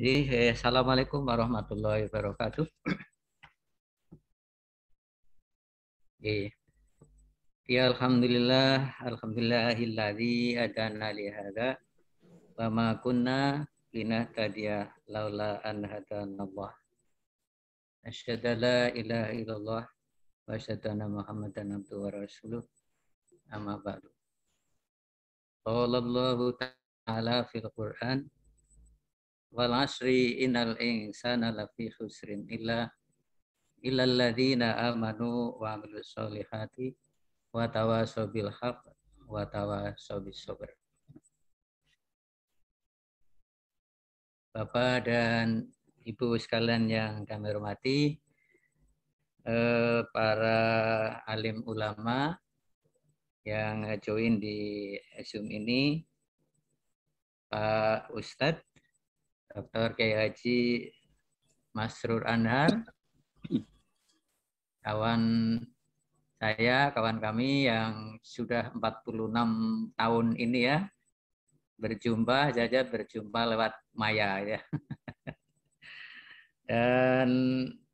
Jadi, Assalamualaikum warahmatullahi wabarakatuh. Eh, Ya alhamdulillahilladzi hadana li hadza wa ma kunna linahtadiya laula an hadanallah. Asyhadu an la ilaha illallah wa asyhadu anna Muhammadan abduhu wa rasuluh. Amma ba'du. Qala Allahu ta'ala fil Qur'an wal 'asri innal insana lafi khusrin illal ladzina amanu wa 'amilus solihati wa tawasau bil haq wa tawasau bis sabr. Bapak dan Ibu sekalian yang kami hormati, para alim ulama yang join di Zoom ini, Pak Ustadz Dr. Kiai Haji Masrur Anhar, kawan kami yang sudah 46 tahun ini ya, berjumpa lewat maya ya. Dan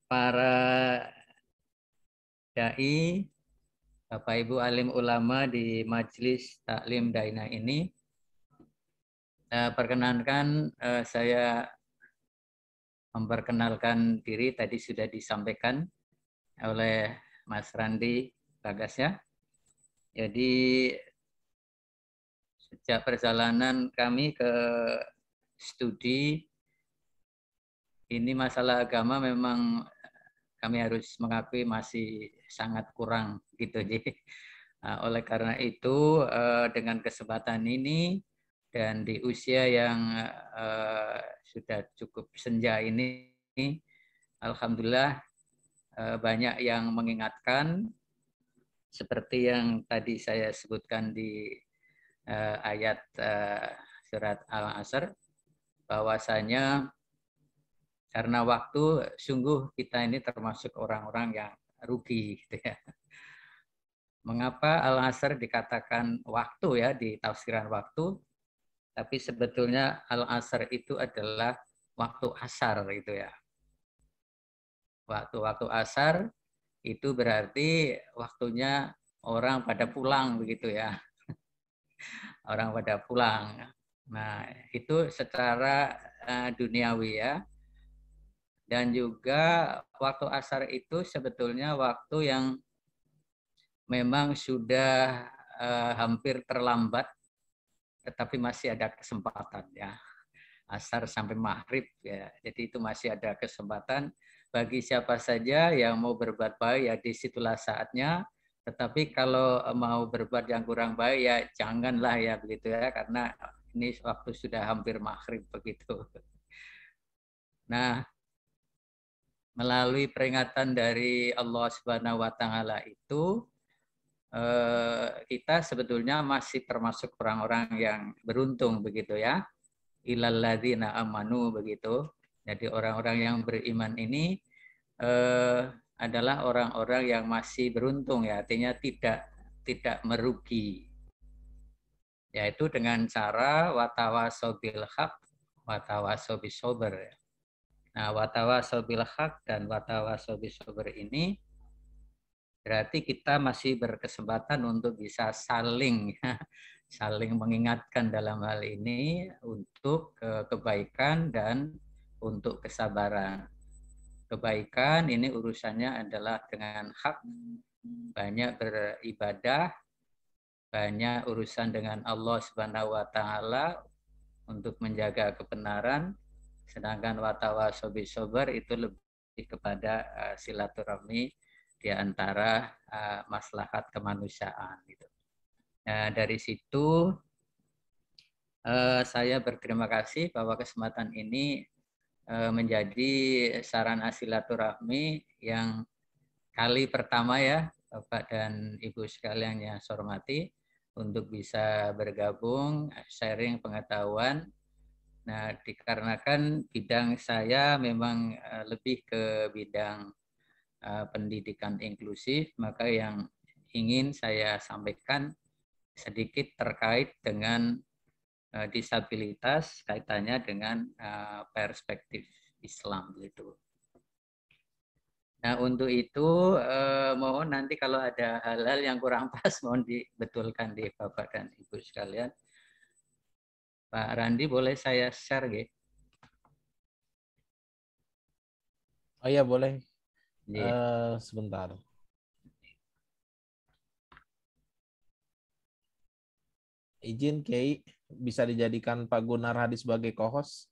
para dai, Bapak Ibu alim ulama di Majelis Taklim Daina ini, perkenankan saya memperkenalkan diri, tadi sudah disampaikan oleh Mas Randi Bagas ya. Jadi sejak perjalanan kami ke studi ini, masalah agama memang kami harus mengakui masih sangat kurang gitu. Jadi oleh karena itu dengan kesempatan ini dan di usia yang sudah cukup senja ini, alhamdulillah banyak yang mengingatkan seperti yang tadi saya sebutkan di ayat surat Al-Asr, bahwasanya karena waktu sungguh kita ini termasuk orang-orang yang rugi gitu ya. Mengapa Al-Asr dikatakan waktu ya di tafsiran waktu, tapi sebetulnya Al-Asr itu adalah waktu asar gitu ya. Waktu asar itu berarti waktunya orang pada pulang begitu ya. Orang pada pulang. Nah, itu secara duniawi ya. Dan juga waktu asar itu sebetulnya waktu yang memang sudah hampir terlambat, tetapi masih ada kesempatan ya. Asar sampai maghrib ya. Jadi itu masih ada kesempatan bagi siapa saja yang mau berbuat baik ya, disitulah saatnya. Tetapi kalau mau berbuat yang kurang baik ya janganlah ya begitu ya, karena ini waktu sudah hampir maghrib begitu. Nah, melalui peringatan dari Allah Subhanahu wa taala itu, kita sebetulnya masih termasuk orang-orang yang beruntung begitu ya. Ilal ladzina amanu begitu. Jadi orang-orang yang beriman ini adalah orang-orang yang masih beruntung ya, artinya tidak merugi. Yaitu dengan cara watawasau bil haq watawasau bis sabr. Nah, watawasau bil haq dan watawasau bis sabr ini berarti kita masih berkesempatan untuk bisa saling saling mengingatkan dalam hal ini untuk kebaikan dan untuk kesabaran. Kebaikan ini urusannya adalah dengan hak, banyak beribadah, banyak urusan dengan Allah Subhanahu wa taala untuk menjaga kebenaran, sedangkan watawasau bis sabr itu lebih kepada silaturahmi di antara maslahat kemanusiaan gitu. Nah, dari situ saya berterima kasih bahwa kesempatan ini menjadi sarana silaturahmi yang kali pertama ya Bapak dan Ibu sekalian yang saya hormati, untuk bisa bergabung sharing pengetahuan. Nah, dikarenakan bidang saya memang lebih ke bidang pendidikan inklusif, maka yang ingin saya sampaikan sedikit terkait dengan disabilitas kaitannya dengan perspektif Islam gitu. Nah, untuk itu mohon nanti kalau ada hal-hal yang kurang pas mohon dibetulkan di Bapak dan Ibu sekalian. Pak Randi boleh saya share gitu? Oh iya boleh. Yeah. Sebentar. Izin Kiai, bisa dijadikan Pak Gunar Hadi sebagai co-host?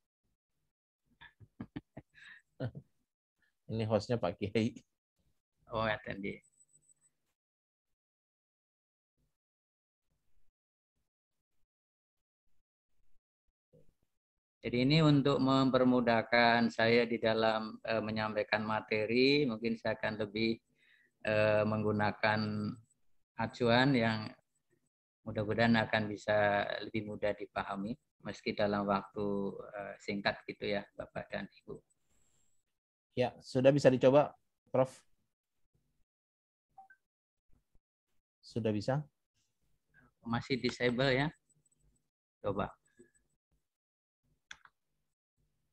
Ini hostnya Pak Kiai. Oh, attendee. Jadi ini untuk mempermudahkan saya di dalam menyampaikan materi, mungkin saya akan lebih menggunakan acuan yang mudah-mudahan akan bisa lebih mudah dipahami, meski dalam waktu singkat gitu ya, Bapak dan Ibu. Ya, sudah bisa dicoba, Prof. Sudah bisa? Masih disable ya? Coba.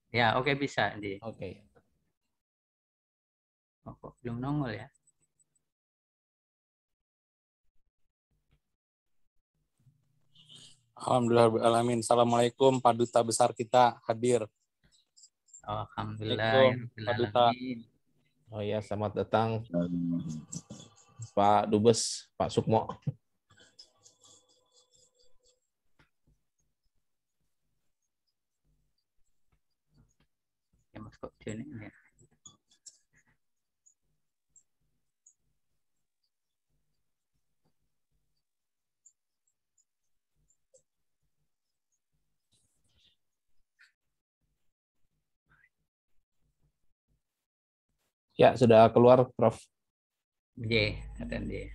Ya, oke bisa. Oke. Oh, kok belum nongol ya? Alhamdulillahirrahmanirrahim. Assalamualaikum Pak Duta Besar kita hadir. Alhamdulillah ya Assalamualaikum Pak Duta. Oh ya, selamat datang Pak Dubes, Pak Sukmo. Ya, Mas kok ini ya. Ya, sudah keluar, Prof. J, attendee.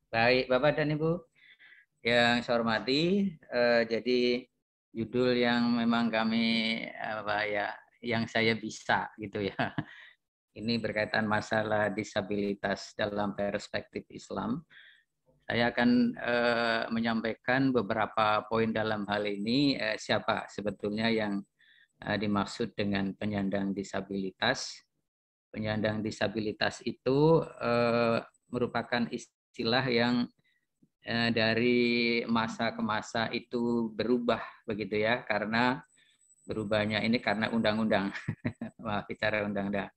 Baik, Bapak dan Ibu yang saya hormati, jadi judul yang memang kami yang saya bisa gitu ya. Ini berkaitan masalah disabilitas dalam perspektif Islam. Saya akan menyampaikan beberapa poin dalam hal ini. Siapa sebetulnya yang dimaksud dengan penyandang disabilitas? Penyandang disabilitas itu merupakan istilah yang dari masa ke masa itu berubah begitu ya, karena berubahnya ini karena undang-undang. Bicara undang-undang.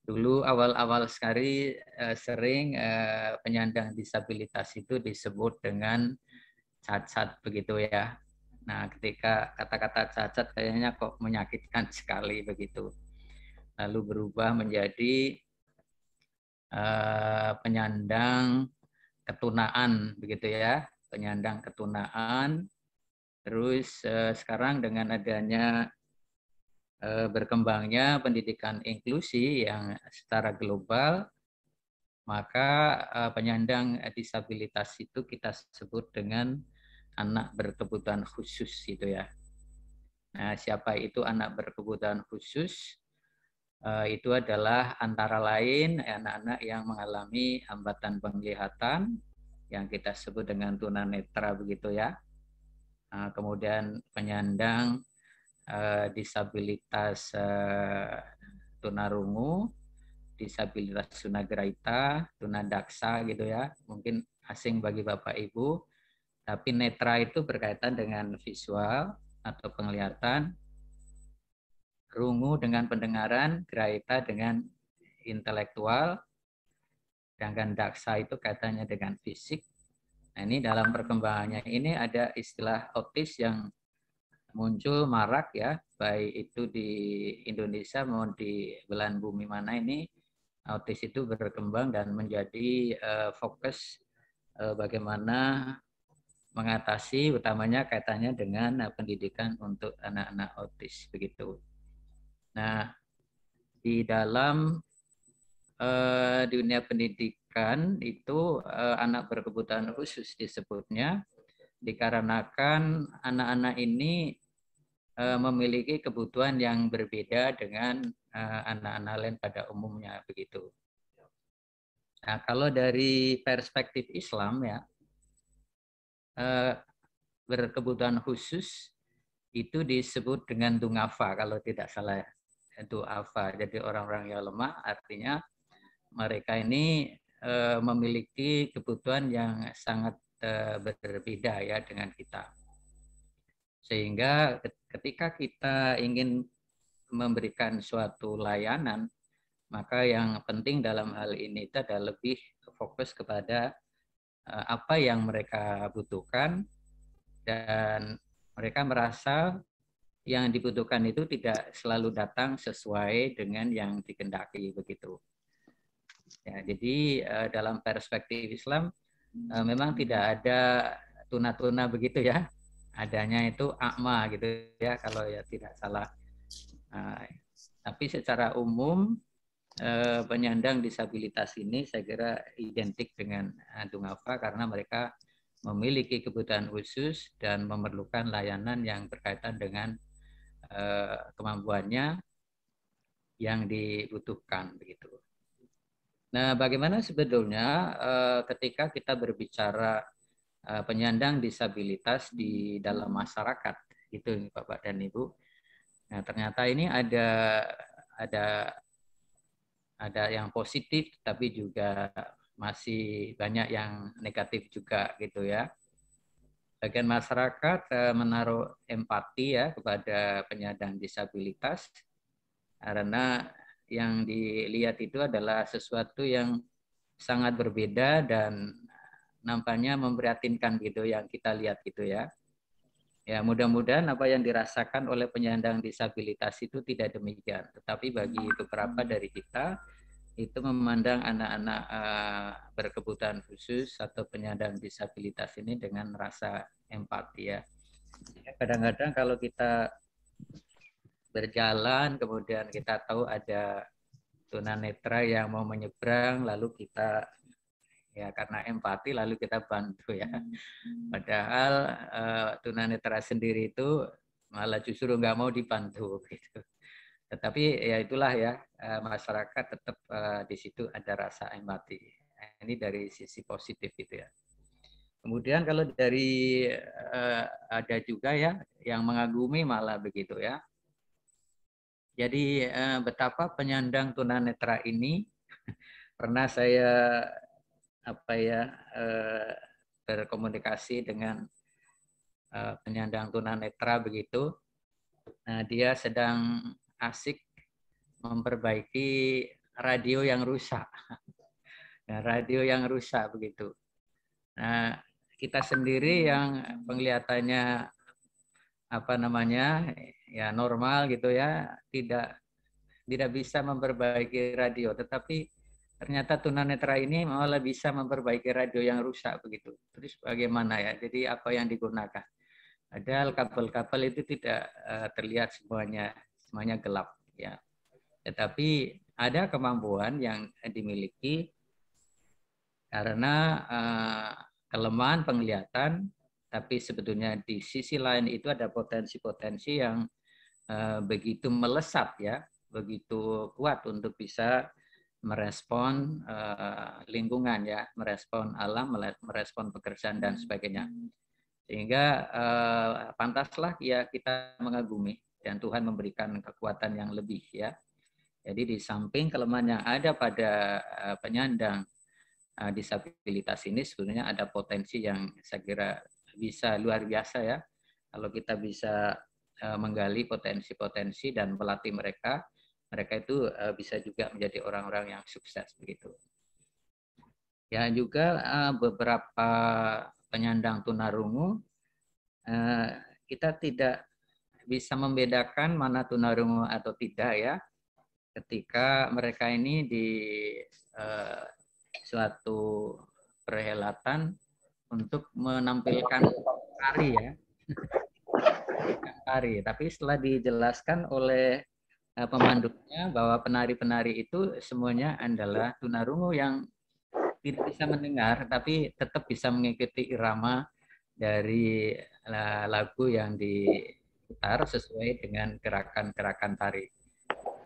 Dulu awal-awal sekali sering penyandang disabilitas itu disebut dengan cacat begitu ya. Nah, ketika kata-kata cacat kayaknya kok menyakitkan sekali begitu. Lalu berubah menjadi penyandang ketunaan begitu ya, penyandang ketunaan. Terus sekarang dengan adanya berkembangnya pendidikan inklusi yang secara global, maka penyandang disabilitas itu kita sebut dengan anak berkebutuhan khusus gitu ya. Nah, siapa itu anak berkebutuhan khusus? Itu adalah antara lain anak-anak yang mengalami hambatan penglihatan yang kita sebut dengan tunanetra begitu ya. Kemudian penyandang disabilitas tunarungu, disabilitas tunagrahita, tunadaksa gitu ya. Mungkin asing bagi Bapak Ibu, tapi netra itu berkaitan dengan visual atau penglihatan, rungu dengan pendengaran, grahita dengan intelektual, sedangkan daksa itu kaitannya dengan fisik. Nah, ini dalam perkembangannya ini ada istilah autis yang muncul marak ya, baik itu di Indonesia maupun di belahan bumi mana ini autis itu berkembang dan menjadi fokus bagaimana mengatasi, utamanya kaitannya dengan pendidikan untuk anak-anak autis begitu. Nah, di dalam dunia pendidikan itu anak berkebutuhan khusus disebutnya dikarenakan anak-anak ini memiliki kebutuhan yang berbeda dengan anak-anak lain pada umumnya begitu. Nah, kalau dari perspektif Islam ya, berkebutuhan khusus itu disebut dengan dungafa kalau tidak salah, duafa. Jadi orang-orang yang lemah artinya mereka ini memiliki kebutuhan yang sangat berbeda ya dengan kita. Sehingga ketika kita ingin memberikan suatu layanan, maka yang penting dalam hal ini itu adalah lebih fokus kepada apa yang mereka butuhkan, dan mereka merasa yang dibutuhkan itu tidak selalu datang sesuai dengan yang dikehendaki begitu. Ya, jadi dalam perspektif Islam memang tidak ada tuna-tuna begitu ya. Adanya itu akma gitu ya kalau ya tidak salah. Tapi secara umum penyandang disabilitas ini saya kira identik dengan dungafa karena mereka memiliki kebutuhan khusus dan memerlukan layanan yang berkaitan dengan kemampuannya yang dibutuhkan begitu. Nah, bagaimana sebetulnya ketika kita berbicara penyandang disabilitas di dalam masyarakat, gitu Bapak dan Ibu. Nah, ternyata ini ada yang positif, tapi juga masih banyak yang negatif juga gitu ya. Bagian masyarakat menaruh empati ya kepada penyandang disabilitas karena yang dilihat itu adalah sesuatu yang sangat berbeda dan nampaknya memprihatinkan gitu yang kita lihat gitu ya. Ya mudah-mudahan apa yang dirasakan oleh penyandang disabilitas itu tidak demikian. Tetapi bagi beberapa dari kita itu memandang anak-anak berkebutuhan khusus atau penyandang disabilitas ini dengan rasa empati ya. Kadang-kadang kalau kita berjalan kemudian kita tahu ada tunanetra yang mau menyeberang lalu kita ya karena empati lalu kita bantu ya. Padahal tunanetra sendiri itu malah justru nggak mau dibantu gitu. Tetapi ya itulah ya masyarakat tetap di situ ada rasa empati. Ini dari sisi positif gitu ya. Kemudian kalau dari ada juga ya yang mengagumi malah begitu ya. Jadi betapa penyandang tunanetra ini pernah saya berkomunikasi dengan penyandang tunanetra begitu. Nah, dia sedang asik memperbaiki radio yang rusak. Nah, radio yang rusak begitu. Nah, kita sendiri yang penglihatannya ya normal gitu ya, tidak bisa memperbaiki radio, tetapi ternyata tunanetra ini malah bisa memperbaiki radio yang rusak begitu. Terus bagaimana ya? Jadi apa yang digunakan? Padahal kabel-kabel itu tidak terlihat semuanya gelap ya. Tetapi ada kemampuan yang dimiliki karena kelemahan penglihatan, tapi sebetulnya di sisi lain itu ada potensi-potensi yang begitu melesat ya, begitu kuat untuk bisa merespon lingkungan ya, merespon alam, merespon pekerjaan dan sebagainya. Sehingga pantaslah ya kita mengagumi dan Tuhan memberikan kekuatan yang lebih ya. Jadi di samping kelemahan yang ada pada penyandang disabilitas ini sebenarnya ada potensi yang saya kira bisa luar biasa ya. Kalau kita bisa menggali potensi-potensi dan melatih mereka itu bisa juga menjadi orang-orang yang sukses begitu. Ya juga beberapa penyandang tunarungu kita tidak bisa membedakan mana tunarungu atau tidak ya ketika mereka ini di suatu perhelatan untuk menampilkan tari ya. Tari, tapi setelah dijelaskan oleh pemandunya bahwa penari-penari itu semuanya adalah tunarungu yang tidak bisa mendengar tapi tetap bisa mengikuti irama dari lagu yang diputar sesuai dengan gerakan-gerakan tari.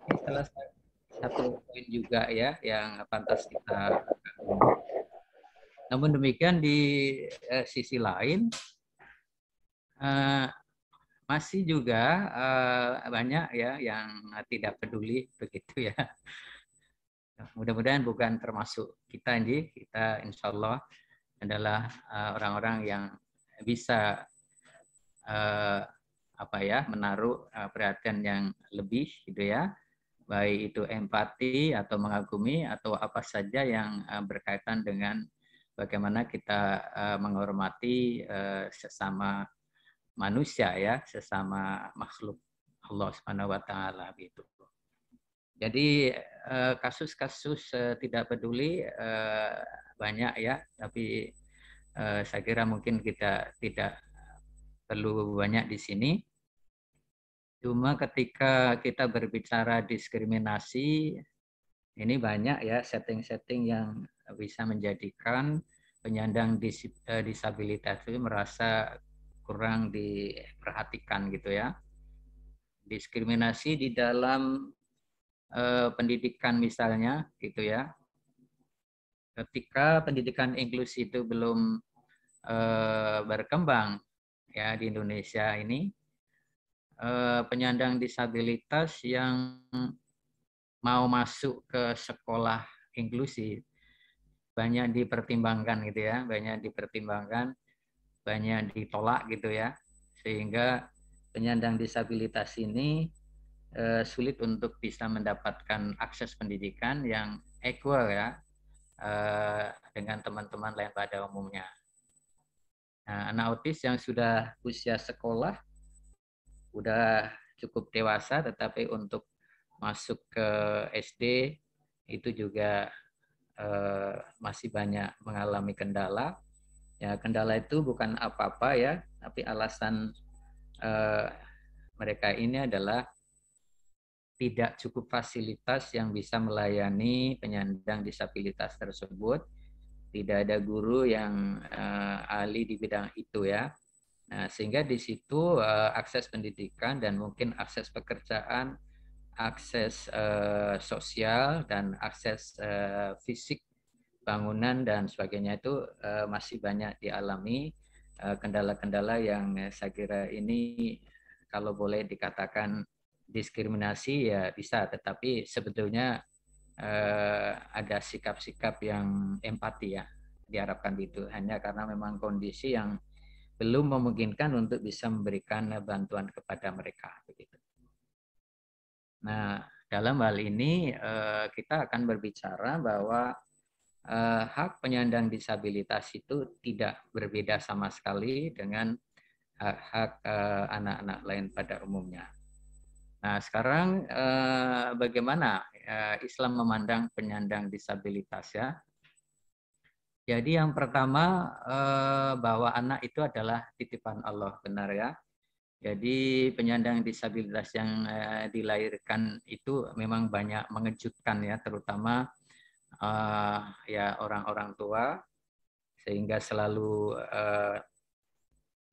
Ini salah satu poin juga ya yang pantas kita Namun demikian di sisi lain masih juga banyak ya yang tidak peduli begitu ya. Mudah-mudahan bukan termasuk kita ini. Kita insya Allah adalah orang-orang yang bisa menaruh perhatian yang lebih gitu ya, baik itu empati atau mengagumi atau apa saja yang berkaitan dengan bagaimana kita menghormati sesama manusia ya, sesama makhluk Allah Subhanahu wa taala gitu. Jadi kasus-kasus tidak peduli banyak ya, tapi saya kira mungkin kita tidak perlu banyak di sini. Cuma ketika kita berbicara diskriminasi, ini banyak ya setting-setting yang bisa menjadikan penyandang disabilitas itu merasa kurang diperhatikan gitu ya. Diskriminasi di dalam pendidikan misalnya gitu ya. Ketika pendidikan inklusi itu belum berkembang ya di Indonesia ini, penyandang disabilitas yang mau masuk ke sekolah inklusi banyak dipertimbangkan gitu ya, banyak dipertimbangkan, banyak ditolak gitu ya, sehingga penyandang disabilitas ini sulit untuk bisa mendapatkan akses pendidikan yang equal ya dengan teman-teman lain pada umumnya. Nah, anak autis yang sudah usia sekolah, udah cukup dewasa, tetapi untuk masuk ke SD itu juga masih banyak mengalami kendala. Ya, kendala itu bukan apa-apa ya, tapi alasan mereka ini adalah tidak cukup fasilitas yang bisa melayani penyandang disabilitas tersebut. Tidak ada guru yang ahli di bidang itu ya. Nah, sehingga di situ akses pendidikan dan mungkin akses pekerjaan, akses sosial dan akses fisik bangunan dan sebagainya itu masih banyak dialami kendala-kendala yang saya kira ini kalau boleh dikatakan diskriminasi ya bisa, tetapi sebetulnya ada sikap-sikap yang empati ya diharapkan itu, hanya karena memang kondisi yang belum memungkinkan untuk bisa memberikan bantuan kepada mereka begitu. Nah, dalam hal ini kita akan berbicara bahwa hak penyandang disabilitas itu tidak berbeda sama sekali dengan hak-hak anak-anak lain pada umumnya. Nah, sekarang bagaimana Islam memandang penyandang disabilitas ya? Jadi yang pertama bahwa anak itu adalah titipan Allah, benar ya. Jadi penyandang disabilitas yang dilahirkan itu memang banyak mengejutkan ya, terutama ya orang-orang tua, sehingga selalu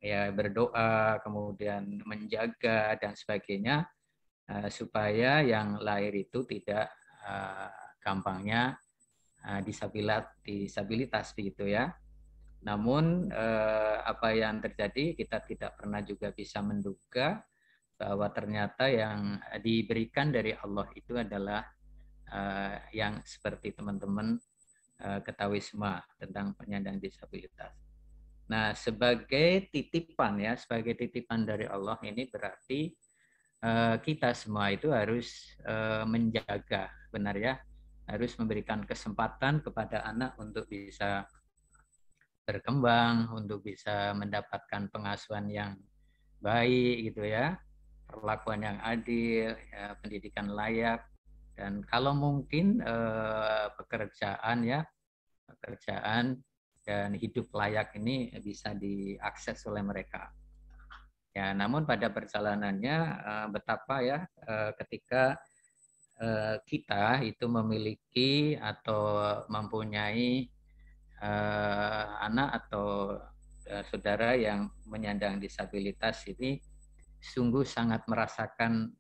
ya berdoa, kemudian menjaga dan sebagainya supaya yang lahir itu tidak gampangnya disabilitas begitu ya. Namun apa yang terjadi kita tidak pernah juga bisa menduga bahwa ternyata yang diberikan dari Allah itu adalah yang seperti teman-teman ketahui semua tentang penyandang disabilitas. Nah, sebagai titipan ya, sebagai titipan dari Allah ini berarti kita semua itu harus menjaga, benar ya, harus memberikan kesempatan kepada anak untuk bisa berkembang, untuk bisa mendapatkan pengasuhan yang baik gitu ya, perlakuan yang adil, ya, pendidikan layak, dan kalau mungkin pekerjaan ya, pekerjaan dan hidup layak ini bisa diakses oleh mereka. Ya, namun pada perjalanannya betapa ya ketika kita itu memiliki atau mempunyai anak atau saudara yang menyandang disabilitas ini sungguh sangat merasakan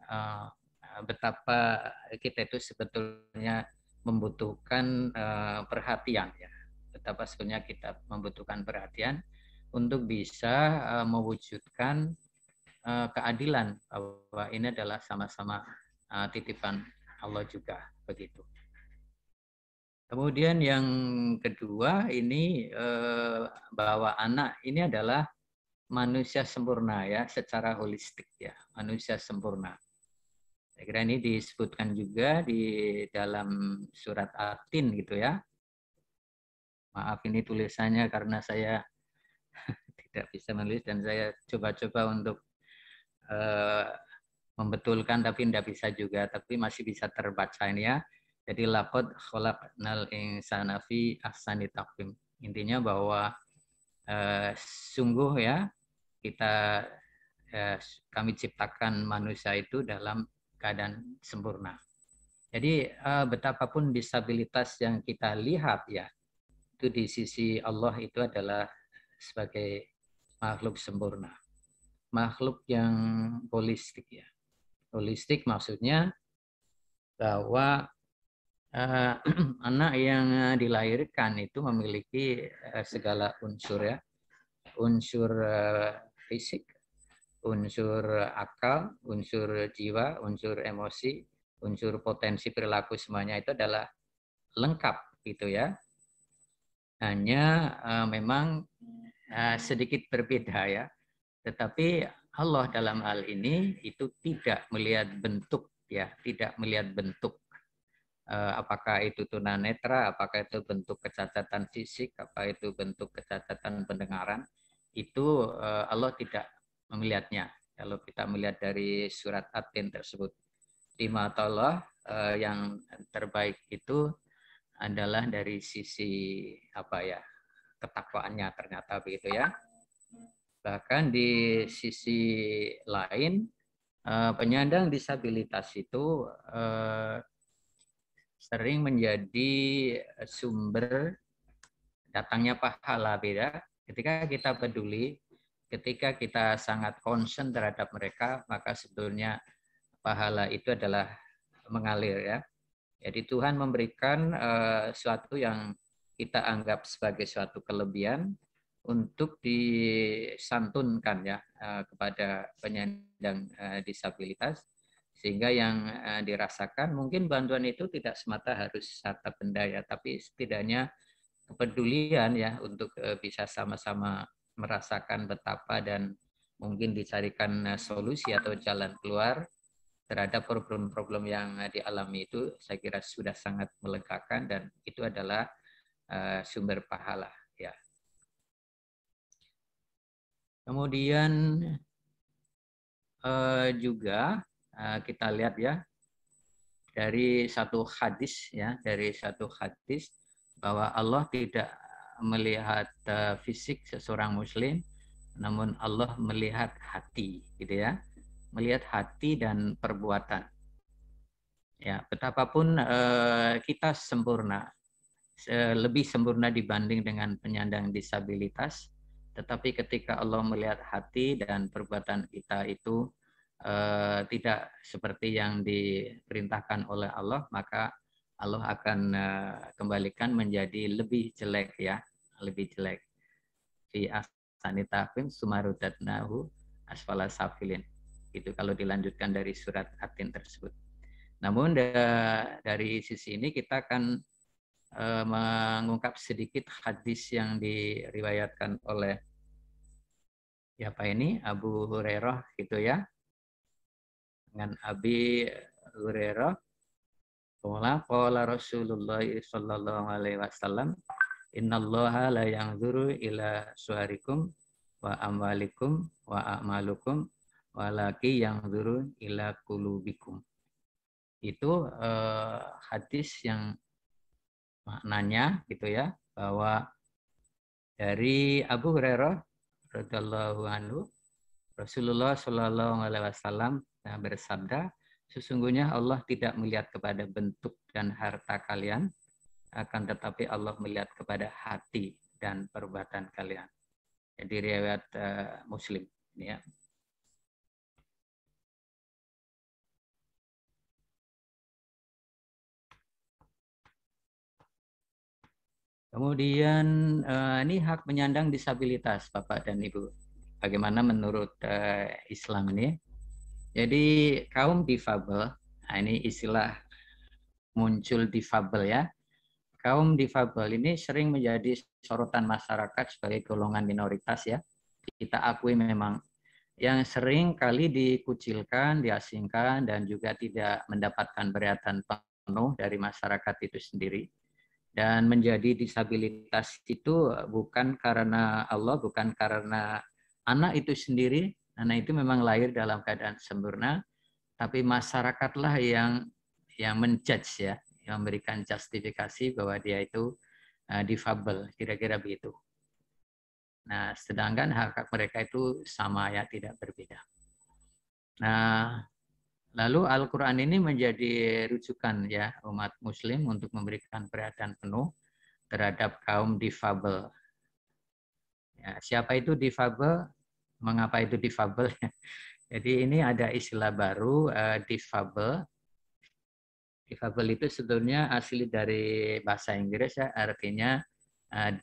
betapa kita itu sebetulnya membutuhkan perhatian ya. Betapa sebenarnya kita membutuhkan perhatian untuk bisa mewujudkan keadilan bahwa ini adalah sama-sama titipan Allah juga begitu. Kemudian yang kedua ini bahwa anak ini adalah manusia sempurna ya, secara holistik ya, manusia sempurna. Saya kira ini disebutkan juga di dalam surat At-Tin gitu ya. Maaf ini tulisannya karena saya tidak bisa menulis dan saya coba-coba untuk membetulkan tapi tidak bisa juga, tapi masih bisa terbaca ini ya. Jadi laqad khalaqnal insana fi ahsani taqwim. Intinya bahwa sungguh ya kita kami ciptakan manusia itu dalam keadaan sempurna. Jadi betapapun disabilitas yang kita lihat ya, itu di sisi Allah itu adalah sebagai makhluk sempurna. Makhluk yang holistik ya. Holistik maksudnya bahwa anak yang dilahirkan itu memiliki segala unsur ya. Unsur fisik, unsur akal, unsur jiwa, unsur emosi, unsur potensi perilaku, semuanya itu adalah lengkap gitu ya. Hanya memang sedikit berbeda ya. Tetapi Allah dalam hal ini itu tidak melihat bentuk ya, tidak melihat bentuk. Apakah itu tunanetra, apakah itu bentuk kecacatan fisik, apa itu bentuk kecacatan pendengaran, itu Allah tidak melihatnya. Kalau kita melihat dari surat At-Tin tersebut, di mata Allah yang terbaik itu adalah dari sisi apa ya, ketakwaannya ternyata begitu ya. Bahkan di sisi lain penyandang disabilitas itu sering menjadi sumber datangnya pahala beda. Ketika kita peduli, ketika kita sangat concern terhadap mereka, maka sebetulnya pahala itu adalah mengalir ya. Jadi Tuhan memberikan suatu yang kita anggap sebagai suatu kelebihan untuk disantunkan ya kepada penyandang disabilitas, sehingga yang dirasakan mungkin bantuan itu tidak semata harus harta benda ya, tapi setidaknya kepedulian ya untuk bisa sama-sama merasakan betapa dan mungkin dicarikan solusi atau jalan keluar terhadap problem-problem yang dialami itu, saya kira sudah sangat melegakan dan itu adalah sumber pahala ya. Kemudian juga kita lihat ya dari satu hadis ya, dari satu hadis bahwa Allah tidak melihat fisik seseorang muslim, namun Allah melihat hati gitu ya, melihat hati dan perbuatan. Ya, betapapun kita sempurna, lebih sempurna dibanding dengan penyandang disabilitas, tetapi ketika Allah melihat hati dan perbuatan kita itu tidak seperti yang diperintahkan oleh Allah, maka Allah akan kembalikan menjadi lebih jelek ya, lebih jelek. Fi ahsani taqwim sumarudatnahu asfala safilin. Itu kalau dilanjutkan dari surat At-Tin tersebut. Namun dari sisi ini kita akan mengungkap sedikit hadis yang diriwayatkan oleh siapa ini, Abu Hurairah gitu ya. Dengan Abi Hurairah, qala Rasulullah sallallahu alaihi wasallam, innallaha la yanzuru ila suharikum wa amwalikum wa a'malukum walaki yanzuru ila qulubikum. Itu hadis yang maknanya gitu ya, bahwa dari Abu Hurairah radhiyallahu anhu, Rasulullah Shallallahu alaihi wasallam bersabda, sesungguhnya Allah tidak melihat kepada bentuk dan harta kalian, akan tetapi Allah melihat kepada hati dan perbuatan kalian. Jadi riwayat Muslim ini ya. Kemudian ini hak penyandang disabilitas, Bapak dan Ibu. Bagaimana menurut Islam ini? Jadi kaum difabel, nah ini istilah muncul difabel ya. Kaum difabel ini sering menjadi sorotan masyarakat sebagai golongan minoritas ya. Kita akui memang yang sering kali dikucilkan, diasingkan, dan juga tidak mendapatkan perhatian penuh dari masyarakat itu sendiri. Dan menjadi disabilitas itu bukan karena Allah, bukan karena anak itu sendiri. Anak itu memang lahir dalam keadaan sempurna, tapi masyarakatlah yang menjudge ya, yang memberikan justifikasi bahwa dia itu difabel, kira-kira begitu. Nah, sedangkan hak-hak mereka itu sama ya, tidak berbeda. Nah, lalu Al-Quran ini menjadi rujukan ya umat Muslim untuk memberikan perhatian penuh terhadap kaum difabel. Ya, siapa itu difabel? Mengapa itu difabel? Jadi ini ada istilah baru, difabel. Difabel itu sebetulnya asli dari bahasa Inggris ya, artinya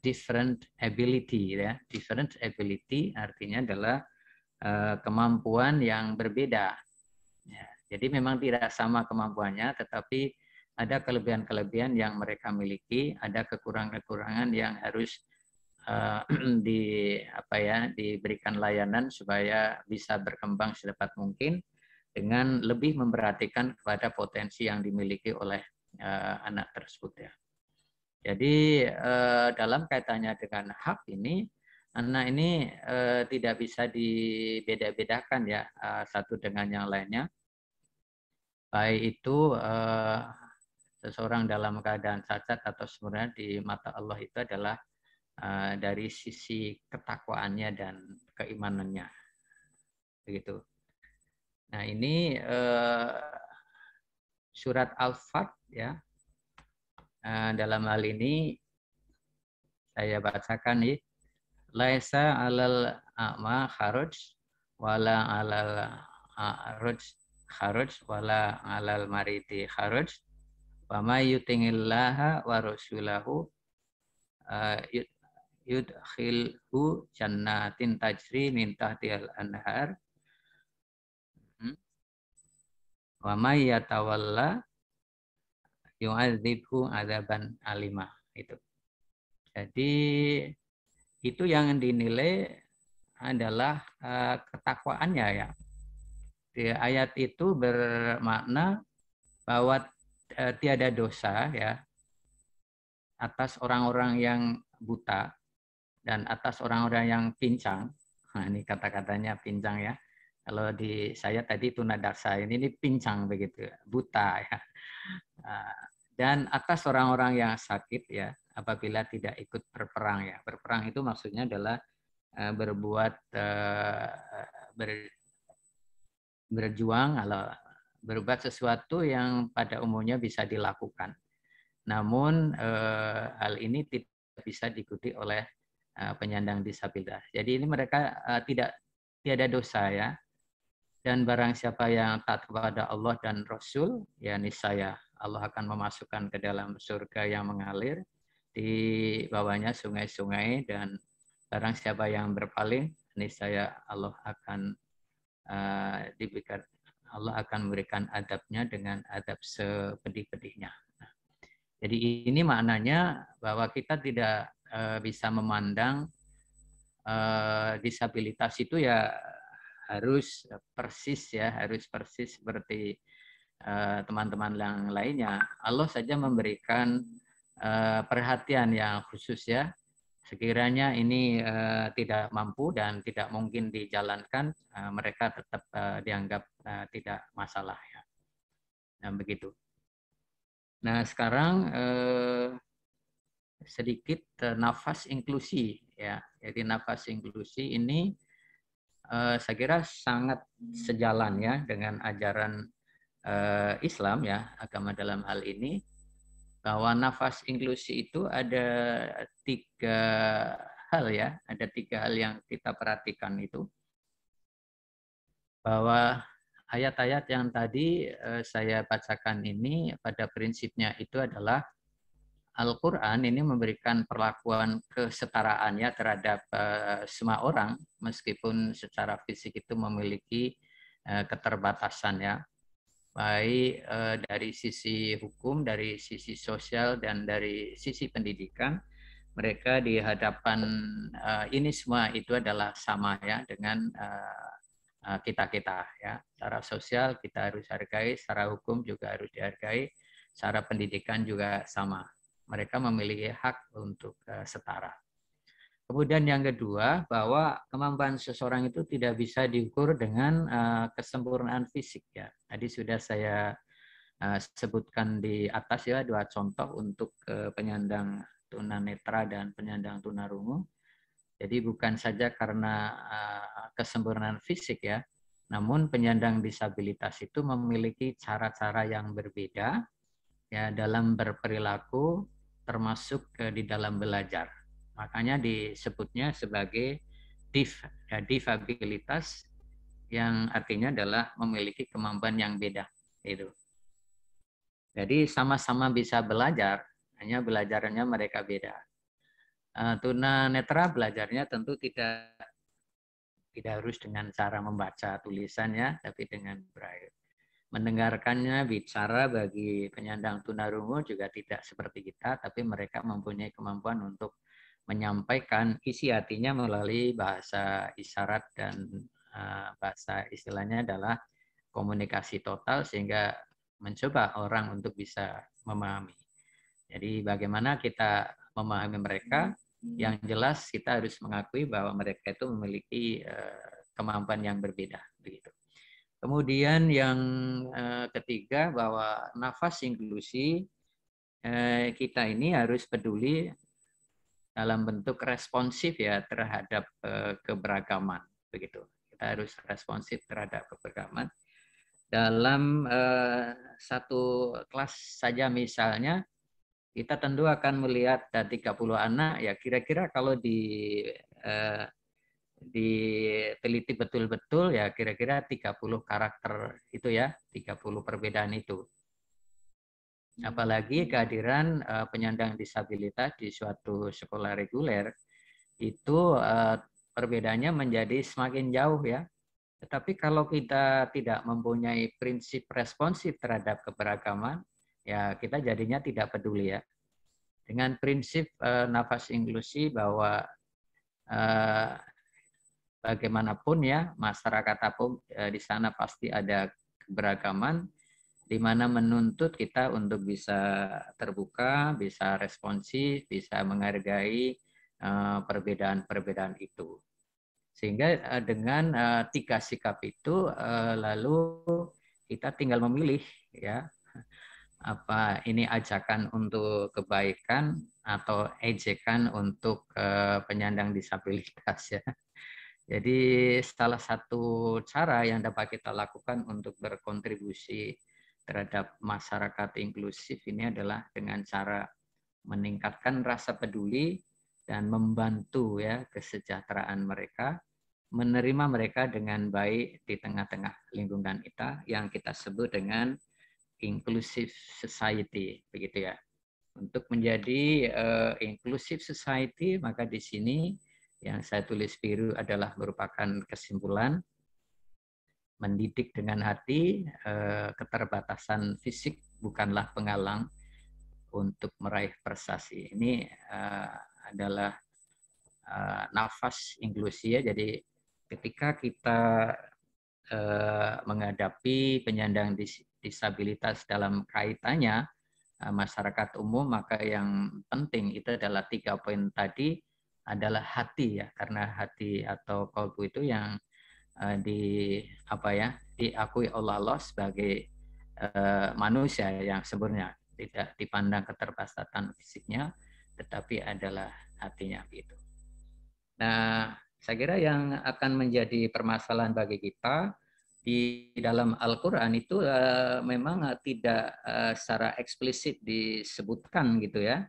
different ability ya. Different ability artinya adalah kemampuan yang berbeda. Ya, jadi memang tidak sama kemampuannya, tetapi ada kelebihan-kelebihan yang mereka miliki, ada kekurangan-kekurangan yang harus diberikan layanan supaya bisa berkembang secepat mungkin dengan lebih memperhatikan kepada potensi yang dimiliki oleh anak tersebut ya. Jadi dalam kaitannya dengan hak ini, anak ini tidak bisa dibeda-bedakan ya satu dengan yang lainnya. Baik itu seseorang dalam keadaan cacat atau sebenarnya di mata Allah itu adalah dari sisi ketakwaannya dan keimanannya, begitu. Nah ini surat Al-Fat ya. Dalam hal ini saya bacakan nih. Laisa alal a'ma kharaj wala alal a'raj kharaj wala alal maridi kharaj wa may yutingillaha wa rasulahu yudkhilhu jannatin tajri min tahtihal anhar wa may yatawalla yu'adzibhu adzaban alimah. Itu. Jadi itu yang dinilai adalah ketakwaannya ya. Di ayat itu bermakna bahwa tiada dosa ya atas orang-orang yang buta dan atas orang-orang yang pincang. Nah, ini kata-katanya pincang ya. Kalau di saya tadi tunadaksa, ini pincang begitu, buta ya. Dan atas orang-orang yang sakit ya, apabila tidak ikut berperang ya. Berperang itu maksudnya adalah berjuang, berbuat sesuatu yang pada umumnya bisa dilakukan. Namun hal ini tidak bisa diikuti oleh penyandang disabilitas. Jadi ini mereka tiada dosa ya. Dan barang siapa yang taat kepada Allah dan Rasul, ya niscaya Allah akan memasukkan ke dalam surga yang mengalir, di bawahnya sungai-sungai, dan barang siapa yang berpaling, niscaya Allah akan memberikan adabnya dengan adab sepedih-pedihnya. Jadi ini maknanya bahwa kita tidak bisa memandang disabilitas itu ya harus persis seperti teman-teman yang lainnya. Allah saja memberikan perhatian yang khusus ya. Sekiranya ini tidak mampu dan tidak mungkin dijalankan, mereka tetap dianggap tidak masalah ya. Nah, begitu. Nah, sekarang sedikit nafas inklusi ya. Jadi nafas inklusi ini saya kira sangat sejalan ya dengan ajaran Islam ya, agama dalam hal ini, bahwa nafas inklusi itu ada 3 hal ya, ada 3 hal yang kita perhatikan itu, bahwa ayat-ayat yang tadi saya bacakan ini pada prinsipnya itu adalah Al-Quran ini memberikan perlakuan kesetaraan ya terhadap semua orang, meskipun secara fisik itu memiliki keterbatasan ya, baik dari sisi hukum, dari sisi sosial, dan dari sisi pendidikan. Mereka di hadapan ini semua itu adalah sama ya dengan kita-kita ya. Secara sosial kita harus hargai, secara hukum juga harus dihargai, secara pendidikan juga sama. Mereka memiliki hak untuk setara. Kemudian yang kedua, bahwa kemampuan seseorang itu tidak bisa diukur dengan kesempurnaan fisik ya. Tadi sudah saya sebutkan di atas ya 2 contoh untuk penyandang tunanetra dan penyandang tunarungu. Jadi bukan saja karena kesempurnaan fisik ya, namun penyandang disabilitas itu memiliki cara-cara yang berbeda ya dalam berperilaku, termasuk di dalam belajar. Makanya disebutnya sebagai difabilitas, yang artinya adalah memiliki kemampuan yang beda. Itu. Jadi sama-sama bisa belajar, hanya belajarnya mereka beda. Tunanetra belajarnya tentu tidak harus dengan cara membaca tulisannya, tapi dengan braille. Mendengarkannya bicara bagi penyandang tunarungu juga tidak seperti kita, tapi mereka mempunyai kemampuan untuk menyampaikan isi hatinya melalui bahasa isyarat, dan bahasa istilahnya adalah komunikasi total, sehingga mencoba orang untuk bisa memahami. Jadi bagaimana kita memahami mereka, yang jelas kita harus mengakui bahwa mereka itu memiliki kemampuan yang berbeda. Begitu. Kemudian yang ketiga, bahwa nafas inklusi kita ini harus peduli dalam bentuk responsif ya terhadap keberagaman. Begitu. Kita harus responsif terhadap keberagaman. Dalam satu kelas saja misalnya, kita tentu akan melihat 30 anak, ya kira-kira kalau diteliti betul-betul ya kira-kira 30 karakter itu ya, 30 perbedaan itu. Apalagi kehadiran penyandang disabilitas di suatu sekolah reguler, itu perbedaannya menjadi semakin jauh ya. Tetapi kalau kita tidak mempunyai prinsip responsif terhadap keberagaman, ya kita jadinya tidak peduli ya. Dengan prinsip nafas inklusi bahwa bagaimanapun ya masyarakat apapun di sana pasti ada keberagaman, di mana menuntut kita untuk bisa terbuka, bisa responsif, bisa menghargai perbedaan-perbedaan itu. Sehingga dengan 3 sikap itu lalu kita tinggal memilih ya, apa ini ajakan untuk kebaikan atau ejekan untuk penyandang disabilitas ya. Jadi salah satu cara yang dapat kita lakukan untuk berkontribusi terhadap masyarakat inklusif ini adalah dengan cara meningkatkan rasa peduli dan membantu ya kesejahteraan mereka, menerima mereka dengan baik di tengah-tengah lingkungan kita yang kita sebut dengan inclusive society, begitu ya. Untuk menjadi inclusive society, maka di sini yang saya tulis biru adalah merupakan kesimpulan mendidik dengan hati, keterbatasan fisik bukanlah penghalang untuk meraih prestasi. Ini adalah nafas inklusi ya. Jadi ketika kita menghadapi penyandang disabilitas dalam kaitannya masyarakat umum, maka yang penting itu adalah 3 poin tadi adalah hati ya, karena hati atau kolbu itu yang diakui oleh Allah sebagai manusia yang sempurna, tidak dipandang keterbatasan fisiknya, tetapi adalah hatinya gitu. Nah, saya kira yang akan menjadi permasalahan bagi kita di dalam Al-Quran itu memang tidak secara eksplisit disebutkan gitu ya.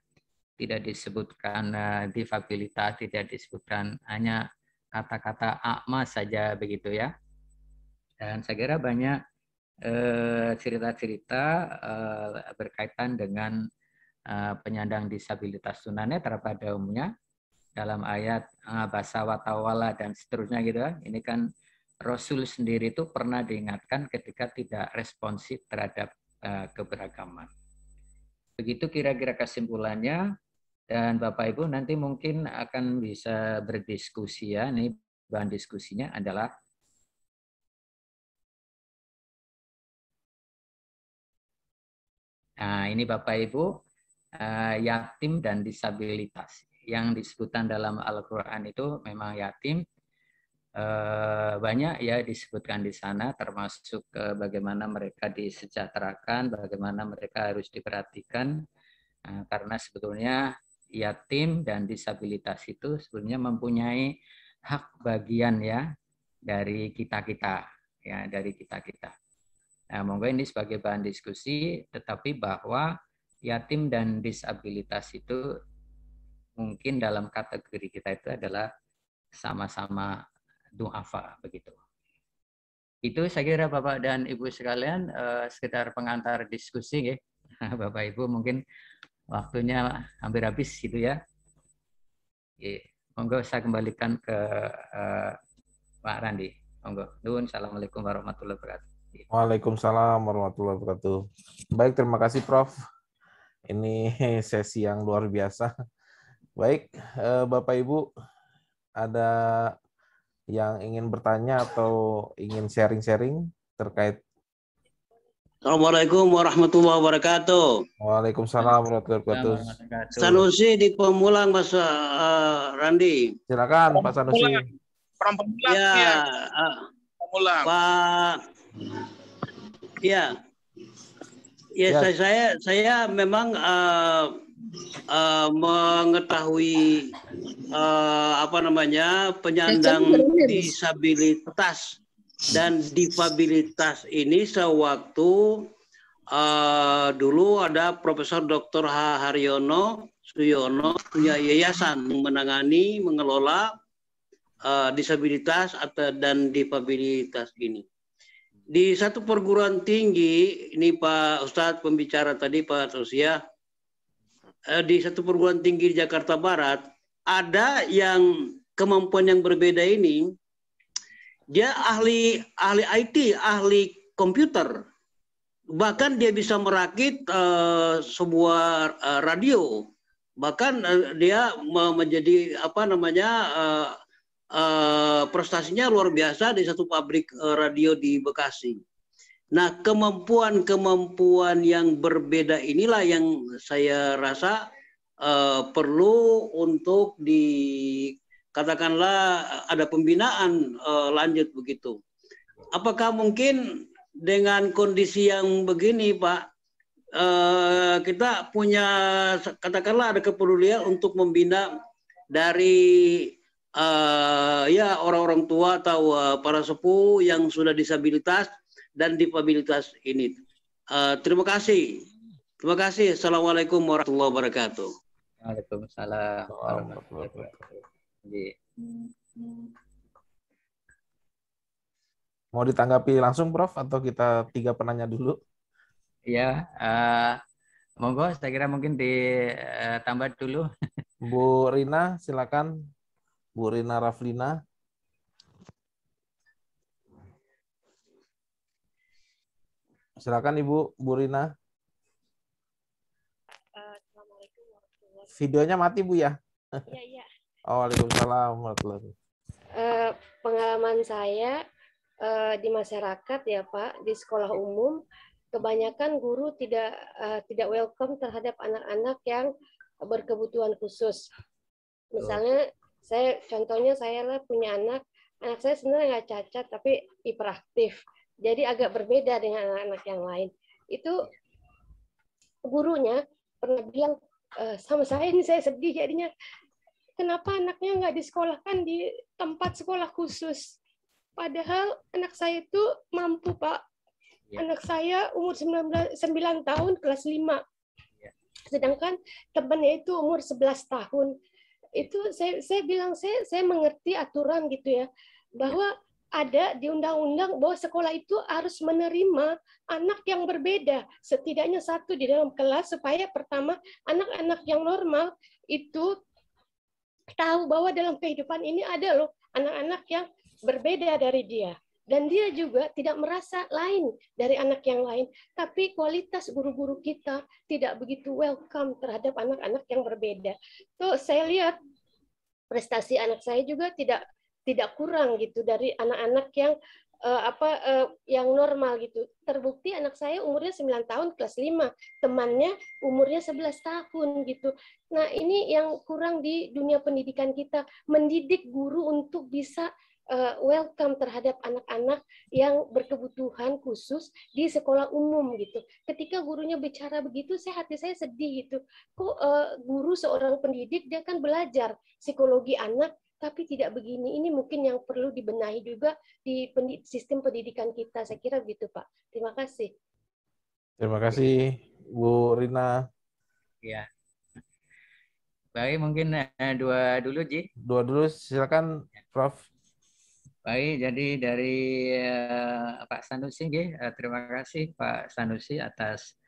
Tidak disebutkan difabilitas, tidak disebutkan, hanya kata-kata a'ma saja begitu ya. Dan saya kira banyak cerita-cerita berkaitan dengan penyandang disabilitas tunanetra pada umumnya dalam ayat basa watawala dan seterusnya gitu kan. Ini kan Rasul sendiri itu pernah diingatkan ketika tidak responsif terhadap keberagaman. Begitu kira-kira kesimpulannya, dan Bapak Ibu nanti mungkin akan bisa berdiskusi ya. Ini bahan diskusinya adalah ini Bapak Ibu, yatim dan disabilitas. Yang disebutkan dalam Al-Quran itu memang yatim, banyak ya disebutkan di sana, termasuk bagaimana mereka disejahterakan, bagaimana mereka harus diperhatikan, karena sebetulnya yatim dan disabilitas itu sebenarnya mempunyai hak bagian ya dari kita-kita, ya dari kita-kita. Nah, monggo ini sebagai bahan diskusi, tetapi bahwa yatim dan disabilitas itu mungkin dalam kategori kita itu adalah sama-sama du'afa begitu. Itu saya kira Bapak dan Ibu sekalian sekedar pengantar diskusi ya. Bapak Ibu mungkin waktunya hampir habis gitu ya. Monggo saya kembalikan ke Pak Randi. Monggo. Nuhun. Assalamualaikum warahmatullahi wabarakatuh. Waalaikumsalam warahmatullahi wabarakatuh. Baik, terima kasih Prof. Ini sesi yang luar biasa. Baik, Bapak Ibu, ada yang ingin bertanya atau ingin sharing-sharing terkait? Assalamualaikum warahmatullahi wabarakatuh. Waalaikumsalam warahmatullahi wabarakatuh. Sanusi di Pemulang, Mas Randi. Silakan Pak Sanusi. Pemulang, ya, Pemulang. Pak, ya, saya memang mengetahui penyandang disabilitas dan difabilitas ini sewaktu dulu ada Profesor Dr. Haryono Suyono punya yayasan menangani, mengelola disabilitas dan difabilitas ini. Di satu perguruan tinggi, ini Pak Ustadz pembicara tadi Pak Sosia, di satu perguruan tinggi di Jakarta Barat, ada yang kemampuan yang berbeda ini, dia ahli IT, ahli komputer, bahkan dia bisa merakit sebuah radio, bahkan dia menjadi prestasinya luar biasa di satu pabrik radio di Bekasi. Nah, kemampuan yang berbeda inilah yang saya rasa perlu untuk katakanlah ada pembinaan lanjut begitu. Apakah mungkin dengan kondisi yang begini, Pak, kita punya katakanlah ada kepedulian untuk membina dari orang-orang tua atau para sepuh yang sudah disabilitas dan difabilitas ini. Terima kasih. Terima kasih. Assalamualaikum warahmatullahi wabarakatuh. Waalaikumsalam warahmatullahi wabarakatuh. Mau ditanggapi langsung, Prof, atau kita 3 penanya dulu? Ya, monggo. Saya kira mungkin ditambah dulu. Bu Rina, silakan. Bu Rina Raflina. Silakan Ibu, Bu Rina. Assalamualaikum warahmatullahi wabarakatuh. Videonya mati Bu ya? Iya. Waalaikumsalam warahmatullahi wabarakatuh. Pengalaman saya di masyarakat ya Pak, di sekolah umum, kebanyakan guru tidak welcome terhadap anak-anak yang berkebutuhan khusus. Misalnya, contohnya saya punya anak saya sebenarnya nggak cacat tapi hiperaktif. Jadi agak berbeda dengan anak-anak yang lain. Itu gurunya pernah bilang sama saya, ini saya sedih jadinya. Kenapa anaknya nggak disekolahkan di tempat sekolah khusus? Padahal anak saya itu mampu, Pak. Anak saya umur 9 tahun, kelas 5. Sedangkan temannya itu umur 11 tahun. Itu saya bilang, saya mengerti aturan gitu ya, bahwa ada di undang-undang bahwa sekolah itu harus menerima anak yang berbeda, setidaknya satu di dalam kelas, supaya pertama anak-anak yang normal itu tahu bahwa dalam kehidupan ini ada loh anak-anak yang berbeda dari dia. Dan dia juga tidak merasa lain dari anak yang lain. Tapi kualitas guru-guru kita tidak begitu welcome terhadap anak-anak yang berbeda. Tuh saya lihat prestasi anak saya juga tidak kurang gitu dari anak-anak yang yang normal gitu. Terbukti anak saya umurnya 9 tahun kelas 5, temannya umurnya 11 tahun gitu. Nah, ini yang kurang di dunia pendidikan kita, mendidik guru untuk bisa welcome terhadap anak-anak yang berkebutuhan khusus di sekolah umum gitu. Ketika gurunya bicara begitu, hati saya sedih gitu. Kok guru seorang pendidik dia kan belajar psikologi anak, tapi tidak begini. Ini mungkin yang perlu dibenahi juga di sistem pendidikan kita. Saya kira begitu, Pak. Terima kasih. Terima kasih, Bu Rina. Ya. Baik, mungkin dua dulu, Ji. Dua dulu, silakan, Prof. Baik, jadi dari Pak Sanusi, terima kasih Pak Sanusi atas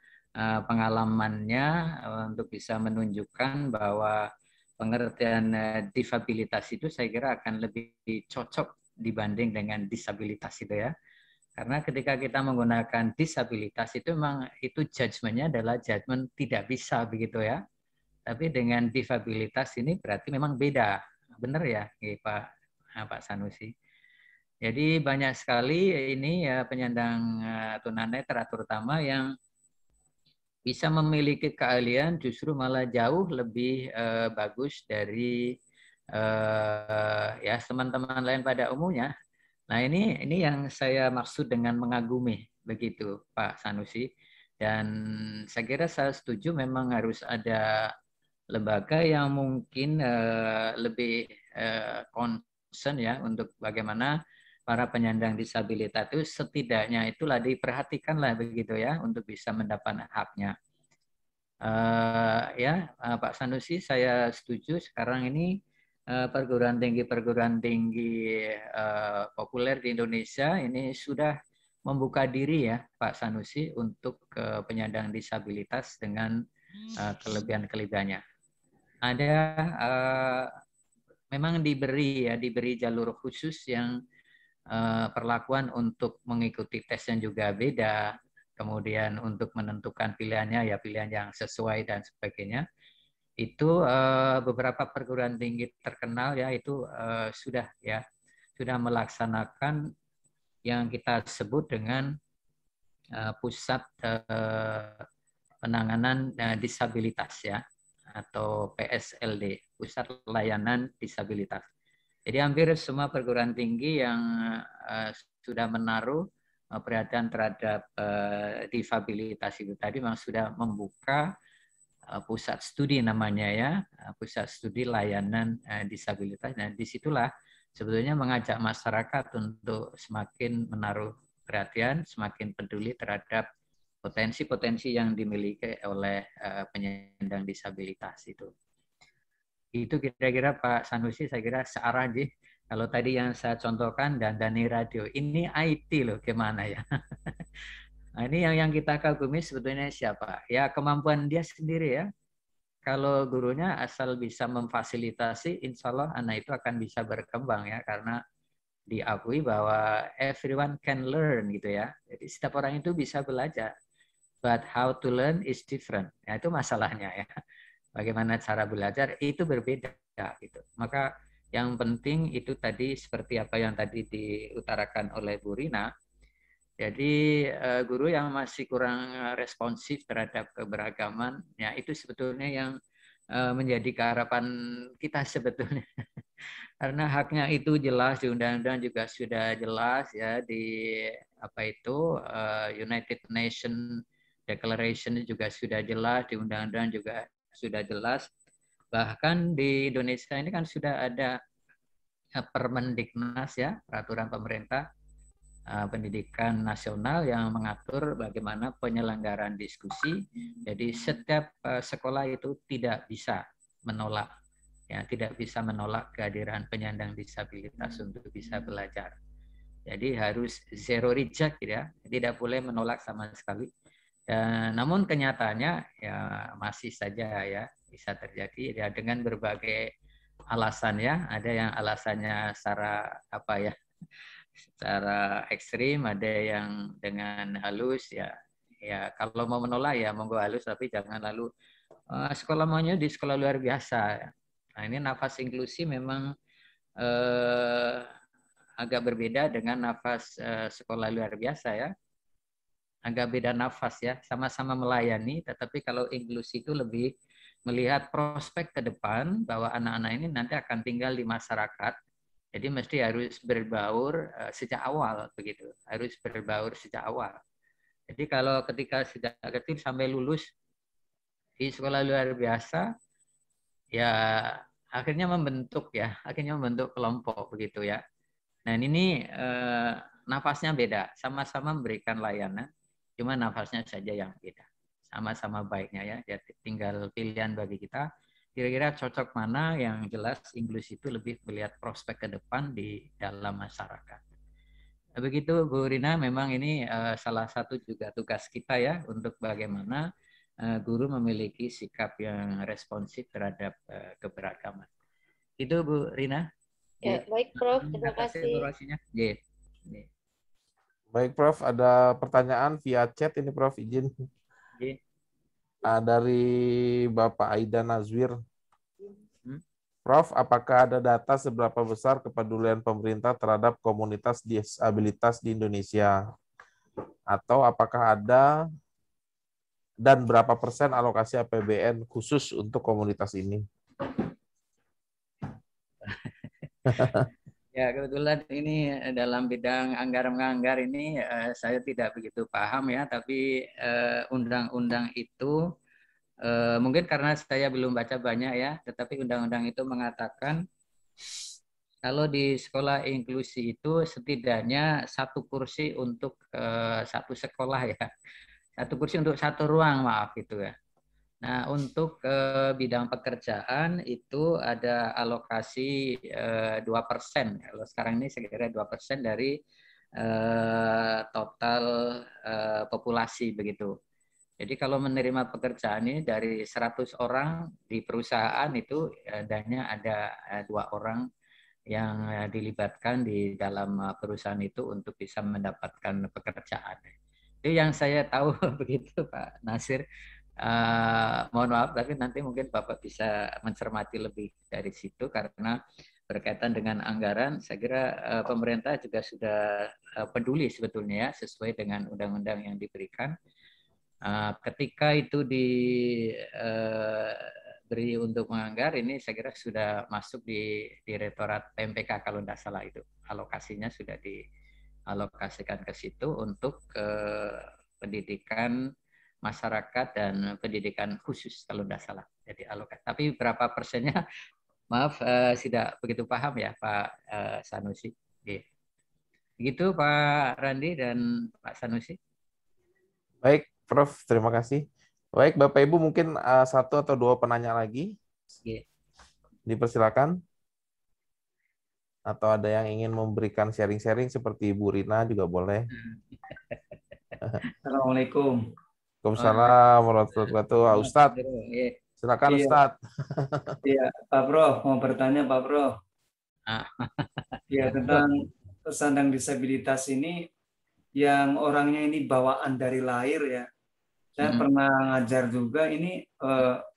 pengalamannya untuk bisa menunjukkan bahwa pengertian difabilitas itu saya kira akan lebih cocok dibanding dengan disabilitas itu ya. Karena ketika kita menggunakan disabilitas itu memang itu judgement-nya adalah judgement tidak bisa begitu ya. Tapi dengan difabilitas ini berarti memang beda. Benar ya, Pak Sanusi? Jadi banyak sekali ini ya penyandang tunanetra terutama yang bisa memiliki keahlian justru malah jauh lebih bagus dari ya teman-teman lain pada umumnya. Nah ini yang saya maksud dengan mengagumi begitu Pak Sanusi. Dan saya kira saya setuju memang harus ada lembaga yang mungkin lebih concern ya untuk bagaimana para penyandang disabilitas itu setidaknya itulah diperhatikanlah begitu ya untuk bisa mendapat haknya. Pak Sanusi saya setuju sekarang ini perguruan tinggi populer di Indonesia ini sudah membuka diri ya Pak Sanusi untuk penyandang disabilitas dengan kelebihan-kelebihannya. Ada memang diberi jalur khusus yang perlakuan untuk mengikuti tes yang juga beda, kemudian untuk menentukan pilihannya ya pilihan yang sesuai dan sebagainya. Itu beberapa perguruan tinggi terkenal ya itu sudah melaksanakan yang kita sebut dengan pusat penanganan disabilitas ya atau PSLD, pusat layanan disabilitas. Jadi hampir semua perguruan tinggi yang sudah menaruh perhatian terhadap difabilitas itu tadi memang sudah membuka pusat studi namanya ya, pusat studi layanan disabilitas. Nah disitulah sebetulnya mengajak masyarakat untuk semakin menaruh perhatian, semakin peduli terhadap potensi-potensi yang dimiliki oleh penyandang disabilitas itu. Itu kira-kira Pak Sanusi saya kira searah aja. Kalau tadi yang saya contohkan dandani radio, ini IT loh gimana ya. Nah, ini yang kita kagumi sebetulnya siapa? Ya kemampuan dia sendiri ya. Kalau gurunya asal bisa memfasilitasi, insya Allah anak itu akan bisa berkembang ya. Karena diakui bahwa everyone can learn gitu ya. Jadi setiap orang itu bisa belajar. But how to learn is different. Ya, itu masalahnya ya. Bagaimana cara belajar itu berbeda gitu. Maka yang penting itu tadi seperti apa yang tadi diutarakan oleh Bu Rina. Jadi guru yang masih kurang responsif terhadap keberagaman, ya itu sebetulnya yang menjadi keharapan kita sebetulnya. Karena haknya itu jelas di undang-undang juga sudah jelas ya di United Nations Declaration juga sudah jelas, di undang-undang juga sudah jelas. Bahkan di Indonesia ini kan sudah ada Permendiknas ya, peraturan pemerintah pendidikan nasional yang mengatur bagaimana penyelenggaraan diskusi. Jadi setiap sekolah itu tidak bisa menolak kehadiran penyandang disabilitas untuk bisa belajar. Jadi harus zero reject ya, tidak boleh menolak sama sekali. Namun kenyataannya ya masih saja ya bisa terjadi ya dengan berbagai alasan ya. Ada yang alasannya secara apa ya, secara ekstrim, ada yang dengan halus ya. Ya kalau mau menolak ya monggo halus, tapi jangan lalu sekolah maunya di sekolah luar biasa. Nah ini nafas inklusi memang agak berbeda dengan nafas sekolah luar biasa ya. Agak beda nafas ya, sama-sama melayani, tetapi kalau inklusi itu lebih melihat prospek ke depan bahwa anak-anak ini nanti akan tinggal di masyarakat. Jadi mesti harus berbaur sejak awal begitu, harus berbaur sejak awal. Jadi kalau ketika sejak kecil sampai lulus di sekolah luar biasa, ya akhirnya membentuk kelompok begitu ya. Nah ini nafasnya beda, sama-sama memberikan layanan, cuma nafasnya saja yang beda. Sama-sama baiknya ya, jadi tinggal pilihan bagi kita. Kira-kira cocok mana, yang jelas inklusi itu lebih melihat prospek ke depan di dalam masyarakat. Begitu Bu Rina, memang ini salah satu juga tugas kita ya, untuk bagaimana guru memiliki sikap yang responsif terhadap keberagaman. Itu Bu Rina. Ya, baik Prof, terima kasih. Baik Prof, ada pertanyaan via chat ini Prof, izin. Dari Bapak Aida Nazwir. Prof, apakah ada data seberapa besar kepedulian pemerintah terhadap komunitas disabilitas di Indonesia? Atau apakah ada dan berapa persen alokasi APBN khusus untuk komunitas ini? Ya, kebetulan ini dalam bidang anggaran ini saya tidak begitu paham ya, tapi undang-undang itu mungkin karena saya belum baca banyak ya, tetapi undang-undang itu mengatakan kalau di sekolah inklusi itu setidaknya 1 kursi untuk 1 sekolah ya, 1 kursi untuk 1 ruang, maaf itu ya. Nah, untuk bidang pekerjaan itu ada alokasi 2%. Kalau sekarang ini sekira 2% dari total populasi begitu. Jadi kalau menerima pekerjaan ini dari 100 orang di perusahaan itu adanya ada 2 orang yang dilibatkan di dalam perusahaan itu untuk bisa mendapatkan pekerjaan. Itu yang saya tahu begitu Pak Nasir. Mohon maaf, tapi nanti mungkin Bapak bisa mencermati lebih dari situ karena berkaitan dengan anggaran, saya kira pemerintah juga sudah peduli sebetulnya ya, sesuai dengan undang-undang yang diberikan. Ketika itu diberi untuk menganggar, ini saya kira sudah masuk di Direktorat PMPK kalau tidak salah itu. Alokasinya sudah dialokasikan ke situ untuk pendidikan masyarakat dan pendidikan khusus kalau tidak salah. Jadi alokasi. Tapi berapa persennya, maaf tidak begitu paham ya Pak Sanusi. Begitu Pak Randi dan Pak Sanusi. Baik Prof, terima kasih. Baik Bapak Ibu, mungkin 1 atau 2 penanya lagi. Dipersilakan. Atau ada yang ingin memberikan sharing-sharing seperti Bu Rina juga boleh. Assalamualaikum. Waalaikumsalam warahmatullahi wabarakatuh. Ustadz, silakan Ustadz. Iya, Pak Prof, mau bertanya Pak Prof. Ya, tentang penyandang disabilitas ini yang orangnya ini bawaan dari lahir ya. Saya pernah ngajar juga ini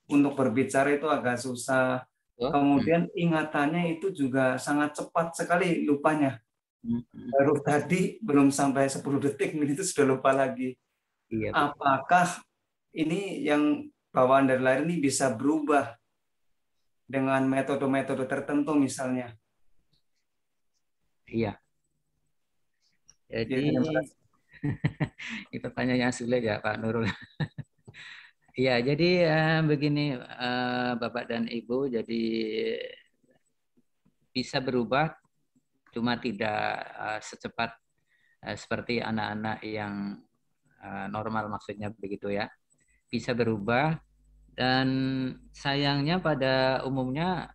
untuk berbicara itu agak susah. Kemudian ingatannya itu juga sangat cepat sekali lupanya. Baru tadi belum sampai 10 detik itu sudah lupa lagi. Iya, apakah ini yang bawaan dari lahir ini bisa berubah dengan metode-metode tertentu misalnya? Iya. Jadi itu pertanyaan yang sulit ya Pak Nurul. Iya, jadi begini Bapak dan Ibu, jadi bisa berubah, cuma tidak secepat seperti anak-anak yang normal maksudnya begitu ya. Bisa berubah dan sayangnya pada umumnya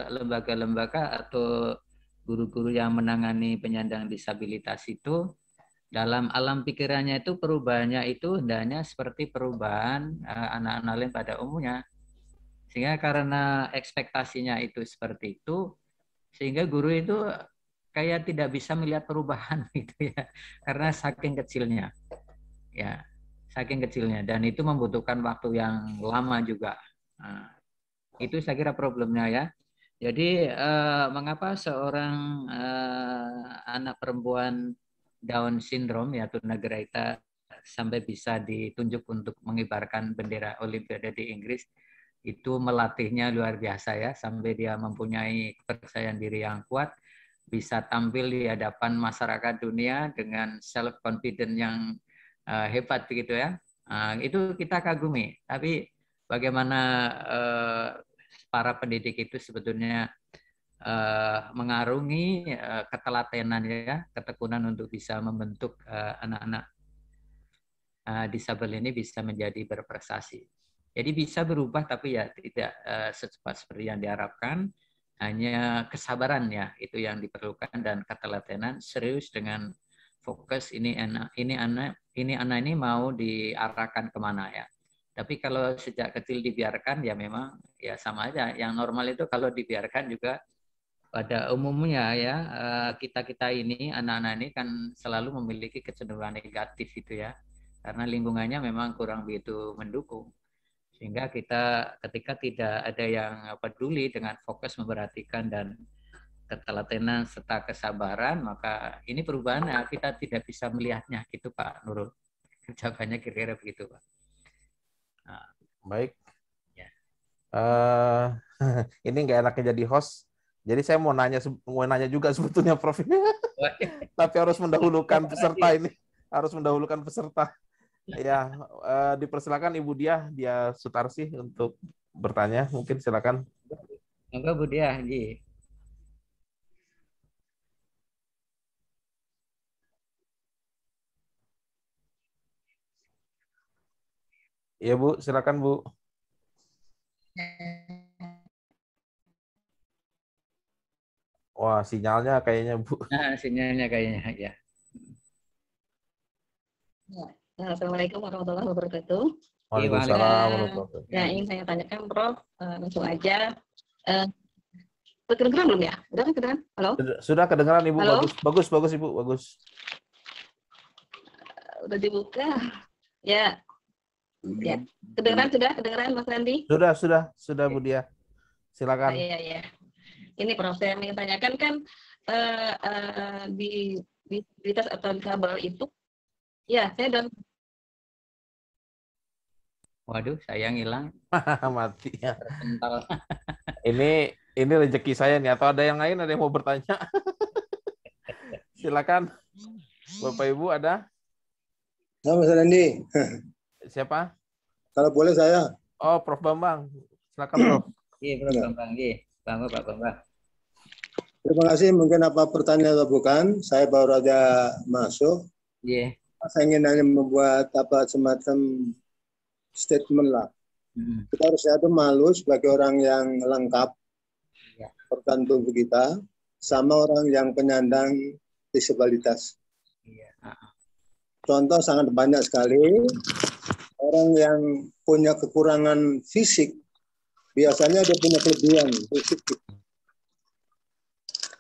lembaga-lembaga atau guru-guru yang menangani penyandang disabilitas itu dalam alam pikirannya itu perubahannya itu hendaknya seperti perubahan anak-anak lain pada umumnya. Sehingga karena ekspektasinya itu seperti itu, sehingga guru itu kayak tidak bisa melihat perubahan gitu ya, karena saking kecilnya, ya, saking kecilnya, dan itu membutuhkan waktu yang lama juga. Nah, itu saya kira problemnya ya. Jadi mengapa seorang anak perempuan Down syndrome ya tunagrahita sampai bisa ditunjuk untuk mengibarkan bendera Olimpiade di Inggris? Itu melatihnya luar biasa ya, sampai dia mempunyai kepercayaan diri yang kuat, bisa tampil di hadapan masyarakat dunia dengan self confidence yang hebat begitu ya. Itu kita kagumi. Tapi bagaimana para pendidik itu sebetulnya mengarungi ketelatenan ya, ketekunan untuk bisa membentuk anak-anak disabel ini bisa menjadi berprestasi. Jadi bisa berubah tapi ya tidak secepat seperti yang diharapkan. Hanya kesabaran ya itu yang diperlukan dan ketelatenan, serius dengan fokus ini anak ini mau diarahkan kemana ya. Tapi kalau sejak kecil dibiarkan ya memang ya sama aja. Yang normal itu kalau dibiarkan juga pada umumnya ya kita ini anak-anak ini kan selalu memiliki kecenderungan negatif itu ya. Karena lingkungannya memang kurang begitu mendukung. Sehingga kita ketika tidak ada yang peduli dengan fokus memperhatikan dan ketelatenan serta kesabaran, maka ini perubahan kita tidak bisa melihatnya gitu Pak Nurul. Jawabannya kira-kira begitu Pak. Nah. Baik. Ya. Ini nggak enaknya jadi host. Jadi saya mau nanya juga sebetulnya Prof. Tapi harus mendahulukan peserta ini. Harus mendahulukan peserta. Ya, dipersilakan Ibu Dia Sutarsi untuk bertanya. Mungkin silakan. Enggak Bu Dia, Ji. Iya Bu, silakan Bu. Wah, sinyalnya kayaknya Bu. Nah, sinyalnya kayaknya ya. Assalamualaikum warahmatullahi wabarakatuh. Waalaikumsalam warahmatullahi wabarakatuh. Ya, ingin saya tanyakan Prof, langsung aja. Kedengeran belum ya? Udah kan kedengeran? Halo? Sudah kedengeran Ibu. Halo? Bagus Ibu, bagus. Udah dibuka. Ya. Ya. Kedengeran Mas Randi? Sudah Bu Dia. Silakan. Iya. Ini Prof, saya ingin tanyakan kan di disabilitas atau disabel itu ya, saya dan waduh, saya hilang. Mati ya. Ini rezeki saya nih, atau ada yang lain, ada yang mau bertanya? Silakan. Bapak Ibu ada? Nah, Mas Randi. Siapa? Kalau boleh saya. Oh, Prof Bambang. Silakan Prof. Iya, Prof Bambang. Iya, Pak Bambang. Terima kasih. Mungkin apa pertanyaan atau bukan? Saya baru aja masuk. Iya. Saya ingin hanya membuat semacam statement lah. Kita harus itu malu sebagai orang yang lengkap organ tubuh kita sama orang yang penyandang disabilitas. Contoh sangat banyak sekali orang yang punya kekurangan fisik, biasanya dia punya kelebihan fisik.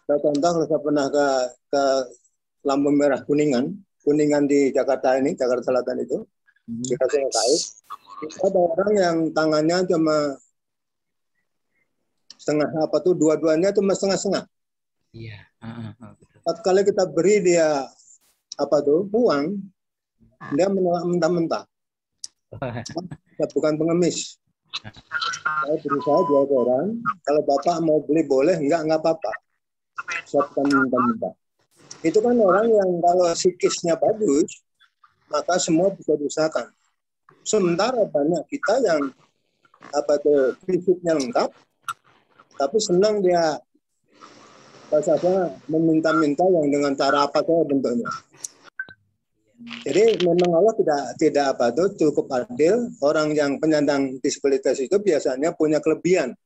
Contoh kalau saya pernah ke lampu merah Kuningan di Jakarta Selatan itu, di Kasih Kait, ada orang yang tangannya cuma dua-duanya cuma setengah-setengah. Iya. Kali kita beri dia uang, dia menolak mentah-mentah. Bukan pengemis. Saya berusaha jual ke orang, kalau Bapak mau beli boleh, enggak apa-apa. Saya bukan mentah-mentah. Itu kan orang yang kalau psikisnya bagus, maka semua bisa diusahakan. Sementara banyak kita yang fisiknya lengkap, tapi senang dia meminta-minta yang dengan cara apa saja bentuknya. Jadi memang Allah tidak cukup adil. Orang yang penyandang disabilitas itu biasanya punya kelebihan.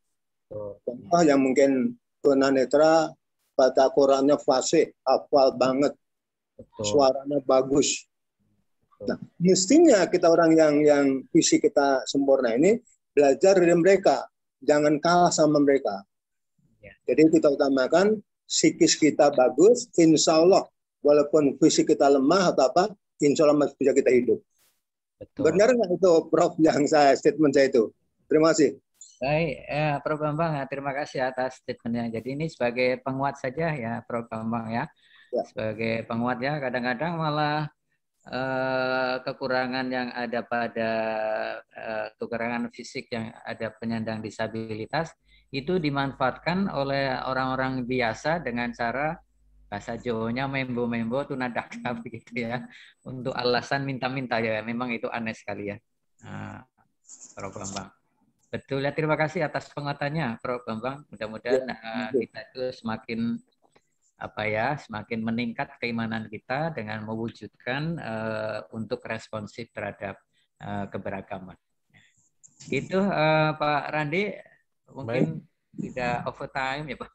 Contoh yang mungkin tunanetra baca Qurannya fasih, hafal banget, Betul. suaranya bagus. Nah, mestinya kita orang yang fisik kita sempurna ini belajar dari mereka, jangan kalah sama mereka. Ya. Jadi kita utamakan psikis kita bagus, insya Allah walaupun fisik kita lemah atau apa, insya Allah masih bisa kita hidup. Betul. Benar nggak itu, Prof, yang statement saya itu? Terima kasih. Baik, Prof. Bambang, terima kasih atas statementnya. Jadi ini sebagai penguat saja ya, Prof. Bambang ya. Sebagai penguat ya, kadang-kadang malah kekurangan yang ada pada kekurangan fisik yang ada penyandang disabilitas itu dimanfaatkan oleh orang-orang biasa dengan cara bahasa Jawanya membo-membo tunadaksa begitu ya, untuk alasan minta-minta ya. Memang itu aneh sekali ya, Prof. Bambang. Betul ya, terima kasih atas penguatannya, Prof. Bambang. Mudah-mudahan kita itu semakin semakin meningkat keimanan kita dengan mewujudkan untuk responsif terhadap keberagaman. Itu Pak Randi, mungkin tidak overtime ya Pak.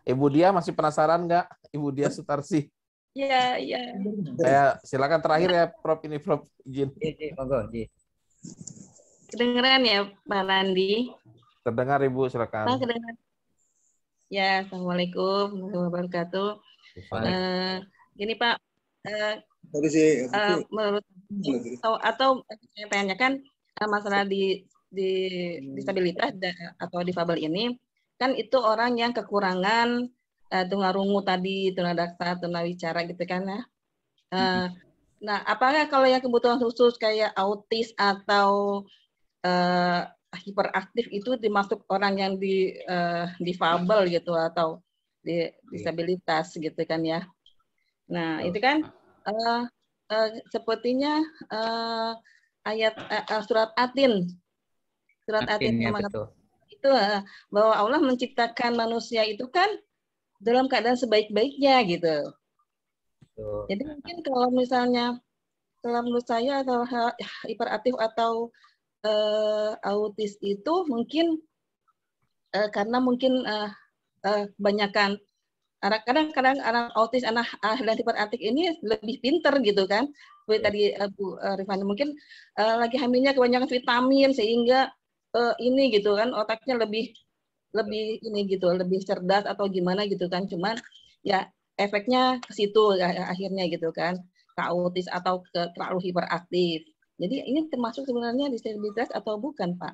Ibu Dia masih penasaran nggak? Ibu Dia Sutarsi. Iya, iya. Silakan terakhir ya, Prof. Ini Prof izin. Iya, monggo, Ji. Kedengeran ya Pak Randi? Terdengar Ibu, silakan. Kedengeran. Ya, Assalamualaikum warahmatullahi wabarakatuh. Gini Pak, menurut atau saya tanyakan masalah di disabilitas atau difabel ini, kan itu orang yang kekurangan tunarungu tadi, tunadaksa, tunawicara gitu kan ya. Nah, apakah kalau yang kebutuhan khusus kayak autis atau hiperaktif itu dimasuk orang yang difabel gitu atau disabilitas gitu kan ya. Nah, itu kan sepertinya ayat surat Atin ya, itu bahwa Allah menciptakan manusia itu kan dalam keadaan sebaik-baiknya gitu. Betul. Jadi mungkin kalau misalnya kalau menurut saya atau hiperaktif atau autis itu mungkin karena mungkin kebanyakan kadang-kadang anak autis, anak dan hiperaktif ini lebih pinter gitu kan. Seperti tadi Bu Rifani mungkin lagi hamilnya kebanyakan vitamin sehingga ini gitu kan otaknya lebih ini gitu, lebih cerdas atau gimana gitu kan. Cuman ya efeknya ke situ akhirnya gitu kan, ke autis atau ke terlalu hiperaktif. Jadi ini termasuk sebenarnya disabilitas atau bukan, Pak?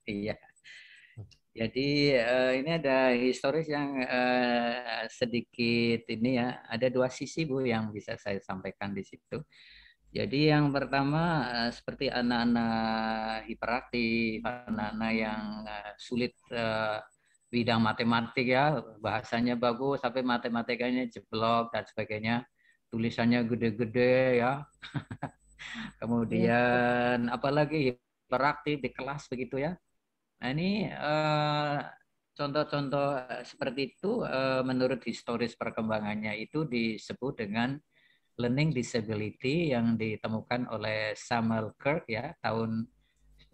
Iya. Jadi ini ada historis yang sedikit ini ya. Ada dua sisi Bu yang bisa saya sampaikan di situ. Jadi yang pertama seperti anak-anak hiperaktif, anak-anak yang sulit bidang matematik ya, bahasanya bagus tapi matematikanya jeblok dan sebagainya, tulisannya gede-gede ya. Kemudian apalagi hiperaktif di kelas begitu ya. Nah ini contoh-contoh seperti itu menurut historis perkembangannya itu disebut dengan learning disability yang ditemukan oleh Samuel Kirk ya tahun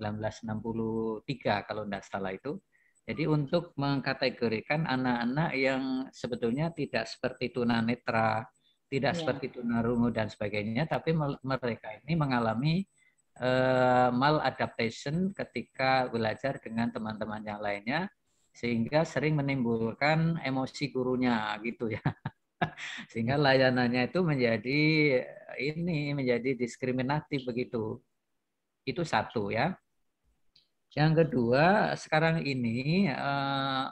1963 kalau tidak salah itu. Jadi untuk mengkategorikan anak-anak yang sebetulnya tidak seperti tunanetra, tidak seperti tunarungu dan sebagainya, tapi mereka ini mengalami maladaptation ketika belajar dengan teman-teman yang lainnya, sehingga sering menimbulkan emosi gurunya gitu ya. Sehingga layanannya itu menjadi diskriminatif begitu. Itu satu ya. Yang kedua, sekarang ini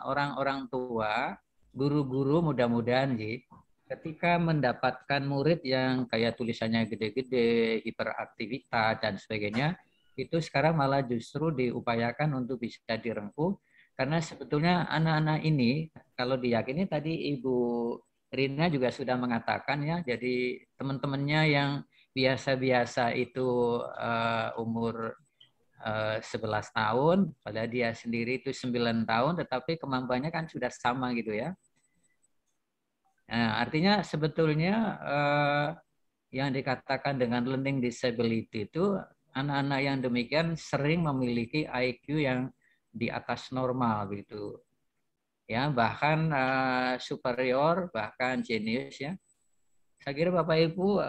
orang-orang tua, guru-guru mudah-mudahan ketika mendapatkan murid yang kayak tulisannya gede-gede, hiperaktivitas dan sebagainya, itu sekarang malah justru diupayakan untuk bisa direngkuh, karena sebetulnya anak-anak ini kalau diyakini tadi Ibu Rina juga sudah mengatakan ya, jadi teman-temannya yang biasa-biasa itu umur 11 tahun, padahal dia sendiri itu 9 tahun, tetapi kemampuannya kan sudah sama gitu ya. Nah, artinya sebetulnya yang dikatakan dengan learning disability itu anak-anak yang demikian sering memiliki IQ yang di atas normal gitu. ya bahkan superior, bahkan jenius ya. Saya kira Bapak Ibu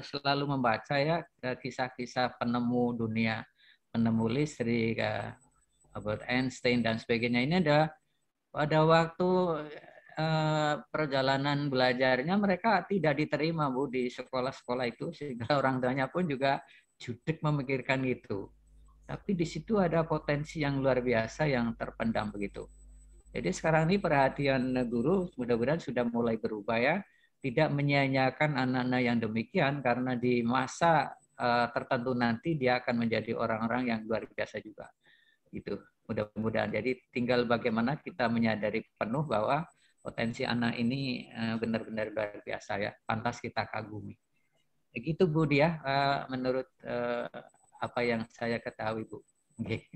selalu membaca ya kisah-kisah penemu dunia, penemu listrik, Albert Einstein dan sebagainya. Ini ada pada waktu perjalanan belajarnya mereka tidak diterima Bu di sekolah-sekolah itu, sehingga orang tuanya pun juga judik memikirkan itu. Tapi di situ ada potensi yang luar biasa yang terpendam begitu. Jadi sekarang ini perhatian guru mudah-mudahan sudah mulai berubah ya, tidak menyia-nyiakan anak-anak yang demikian, karena di masa tertentu nanti dia akan menjadi orang-orang yang luar biasa juga. Gitu. Mudah-mudahan. Jadi tinggal bagaimana kita menyadari penuh bahwa potensi anak ini benar-benar luar biasa ya, pantas kita kagumi. Begitu Bu dia menurut apa yang saya ketahui Bu. Okay.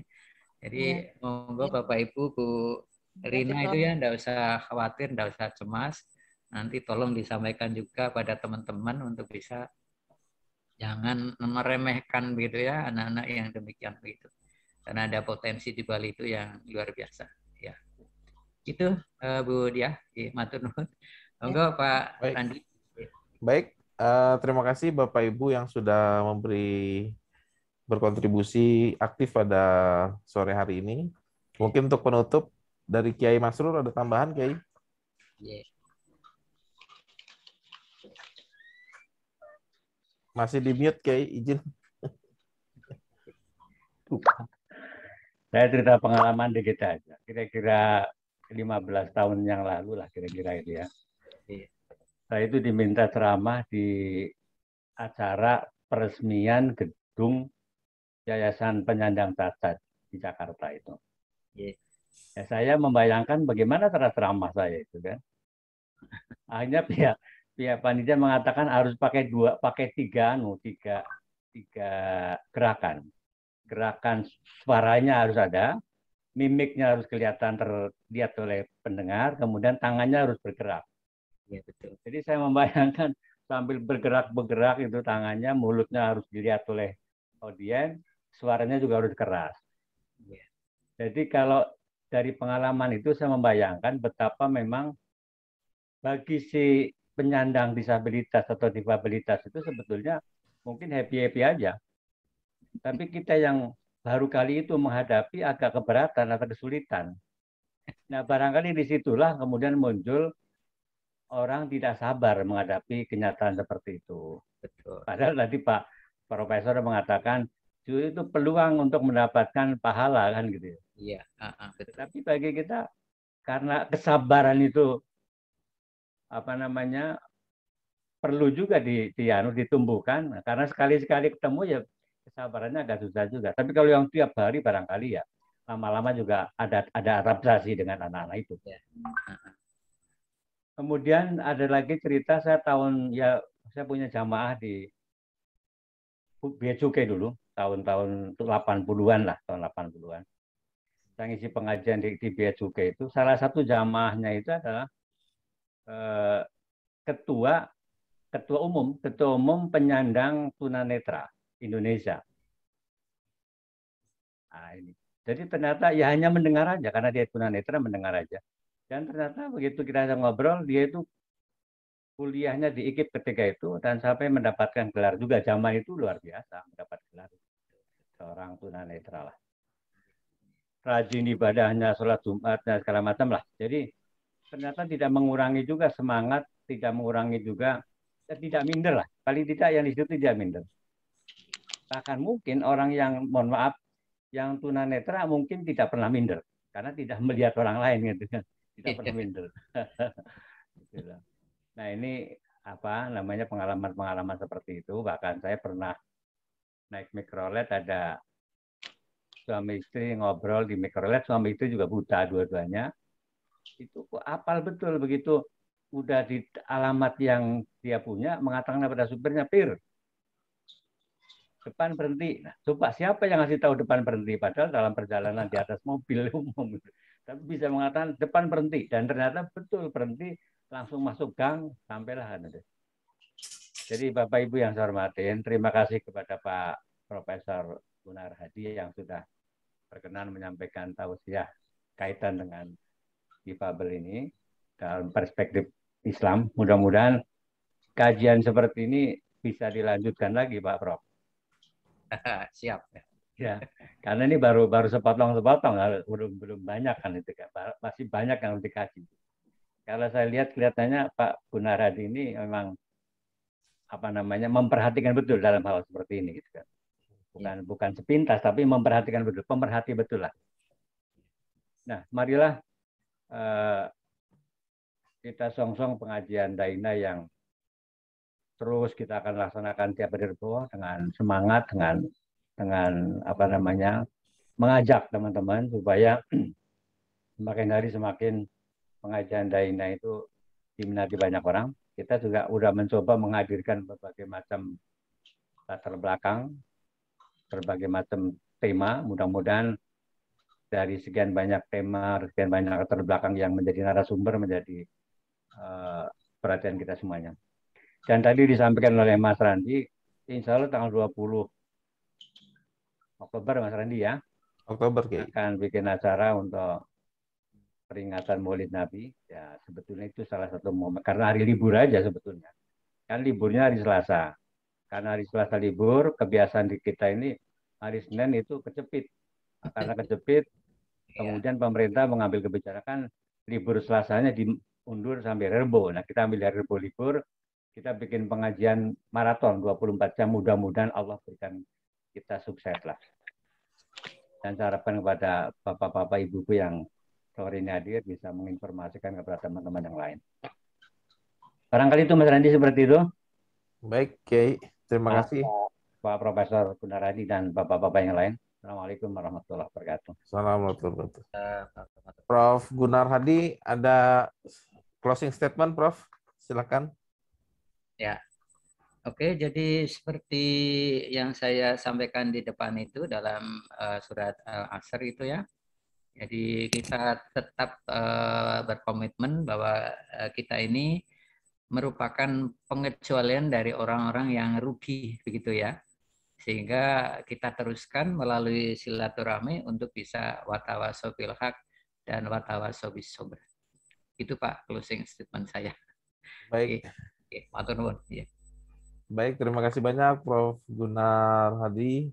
Jadi monggo Bapak Ibu, Bu Rina itu ya enggak usah khawatir, enggak usah cemas. Nanti tolong disampaikan juga pada teman-teman untuk bisa jangan meremehkan gitu ya anak-anak yang demikian begitu. Karena ada potensi di balik itu yang luar biasa ya. Itu Bu Dia, matur nuwun. Monggo Pak Randi. Baik, terima kasih Bapak Ibu yang sudah berkontribusi aktif pada sore hari ini. Mungkin untuk penutup dari Kiai Masrur ada tambahan, Kiai? Yeah. Masih di mute, Kiai, izin. Saya cerita pengalaman dikit aja. Kira-kira 15 tahun yang lalu lah kira-kira itu ya. Saya itu diminta ceramah di acara peresmian gedung Yayasan Penyandang Cacat di Jakarta itu. Ya, saya membayangkan bagaimana cara ceramah saya itu kan. Akhirnya pihak panitia mengatakan harus pakai tiga gerakan. Gerakan suaranya harus ada, mimiknya harus kelihatan terlihat oleh pendengar, kemudian tangannya harus bergerak. Ya, betul. Jadi saya membayangkan sambil bergerak itu tangannya, mulutnya harus dilihat oleh audiens, suaranya juga harus keras. Ya. Jadi kalau dari pengalaman itu saya membayangkan betapa memang bagi si penyandang disabilitas atau difabilitas itu sebetulnya mungkin happy-happy aja. Tapi kita yang baru kali itu menghadapi agak keberatan atau kesulitan. Nah, barangkali disitulah kemudian muncul orang tidak sabar menghadapi kenyataan seperti itu. Betul. Padahal tadi Pak Profesor mengatakan itu peluang untuk mendapatkan pahala kan gitu. Iya. Betul. Tapi bagi kita karena kesabaran itu perlu juga ditumbuhkan. Karena sekali-sekali ketemu ya kesabarannya agak susah juga. Tapi kalau yang tiap hari barangkali ya lama-lama juga ada adaptasi dengan anak-anak itu. Ya. Kemudian ada lagi cerita saya punya jamaah di Bea Cukai dulu tahun 80-an lah, tahun 80-an. Saya ngisi pengajian di Bea Cukai itu, salah satu jamaahnya itu adalah ketua umum penyandang tunanetra Indonesia. Nah, ini. Jadi ternyata ya hanya mendengar aja karena dia tunanetra, mendengar aja. Dan ternyata begitu kita ngobrol, dia itu kuliahnya di IKIP ketika itu dan sampai mendapatkan gelar juga. Zaman itu luar biasa mendapat gelar. Seorang tunanetra lah. Rajin ibadahnya, sholat Jumat dan segala macam lah. Jadi ternyata tidak mengurangi juga semangat, tidak mengurangi juga, tidak minder lah. Paling tidak yang di situ tidak minder. Bahkan mungkin orang yang, mohon maaf, yang tunanetra mungkin tidak pernah minder. Karena tidak melihat orang lain gitu kan. Tidak pernah minder. Nah ini pengalaman-pengalaman seperti itu. Bahkan saya pernah naik mikrolet, ada suami istri ngobrol di mikrolet, suami istri juga buta dua-duanya. Itu kok apal betul begitu udah di alamat yang dia punya mengatakan kepada supirnya, "Pir, depan berhenti." Nah, coba siapa yang ngasih tahu depan berhenti padahal dalam perjalanan di atas mobil umum. Tapi bisa mengatakan depan berhenti dan ternyata betul berhenti, langsung masuk gang sampailah. Jadi Bapak Ibu yang saya hormatin, terima kasih kepada Pak Profesor Gunar Hadi yang sudah berkenan menyampaikan tausiah kaitan dengan difabel ini dalam perspektif Islam. Mudah-mudahan kajian seperti ini bisa dilanjutkan lagi, Pak Prof. Siap. Ya, karena ini baru sepotong-sepotong, belum banyak kan itu kan, masih banyak yang harus dikaji. Kalau saya lihat kelihatannya Pak Gunarhadi ini memang memperhatikan betul dalam hal seperti ini, gitu kan. Bukan sepintas, tapi memperhatikan betul, pemerhati betul lah. Nah, marilah kita song-song pengajian Daina yang terus kita akan laksanakan tiap hari Rebo dengan semangat, dengan mengajak teman-teman supaya semakin hari semakin pengajian Daina itu diminati banyak orang. Kita juga sudah mencoba menghadirkan berbagai macam latar belakang, berbagai macam tema. Mudah-mudahan dari sekian banyak tema, sekian banyak latar belakang yang menjadi narasumber menjadi perhatian kita semuanya. Dan tadi disampaikan oleh Mas Randi, insya Allah tanggal 20 Oktober, Mas Randi ya. Oktober, akan bikin acara untuk peringatan Maulid Nabi. Ya, sebetulnya itu salah satu momen. Karena hari libur aja sebetulnya. Kan liburnya hari Selasa. Karena hari Selasa libur, kebiasaan di kita ini hari Senin itu kecepit. Karena kecepit, kemudian pemerintah mengambil kebijakan libur Selasanya diundur sampai Rebo. Nah, kita ambil hari Rebo libur, kita bikin pengajian maraton 24 jam. Mudah-mudahan Allah berikan kita sukses lah. Dan saya harapkan kepada bapak-bapak ibu-ibu yang sore ini hadir bisa menginformasikan kepada teman-teman yang lain. Barangkali itu Mas Randi seperti itu. Baik, Kiai. Terima kasih. Pak Profesor Gunarhadi dan bapak-bapak yang lain. Assalamualaikum warahmatullahi wabarakatuh. Assalamualaikum warahmatullahi wabarakatuh. Prof. Gunarhadi, ada closing statement, Prof? Silakan. Ya. Oke, jadi seperti yang saya sampaikan di depan itu dalam surat Al-Asr itu ya. Jadi kita tetap berkomitmen bahwa kita ini merupakan pengecualian dari orang-orang yang rugi begitu ya. Sehingga kita teruskan melalui silaturahmi untuk bisa watawasau bil haq dan watawasau bis sabr. Itu Pak closing statement saya. Baik. Oke, matur nuwun. Ya. Baik, terima kasih banyak Prof. Gunarhadi.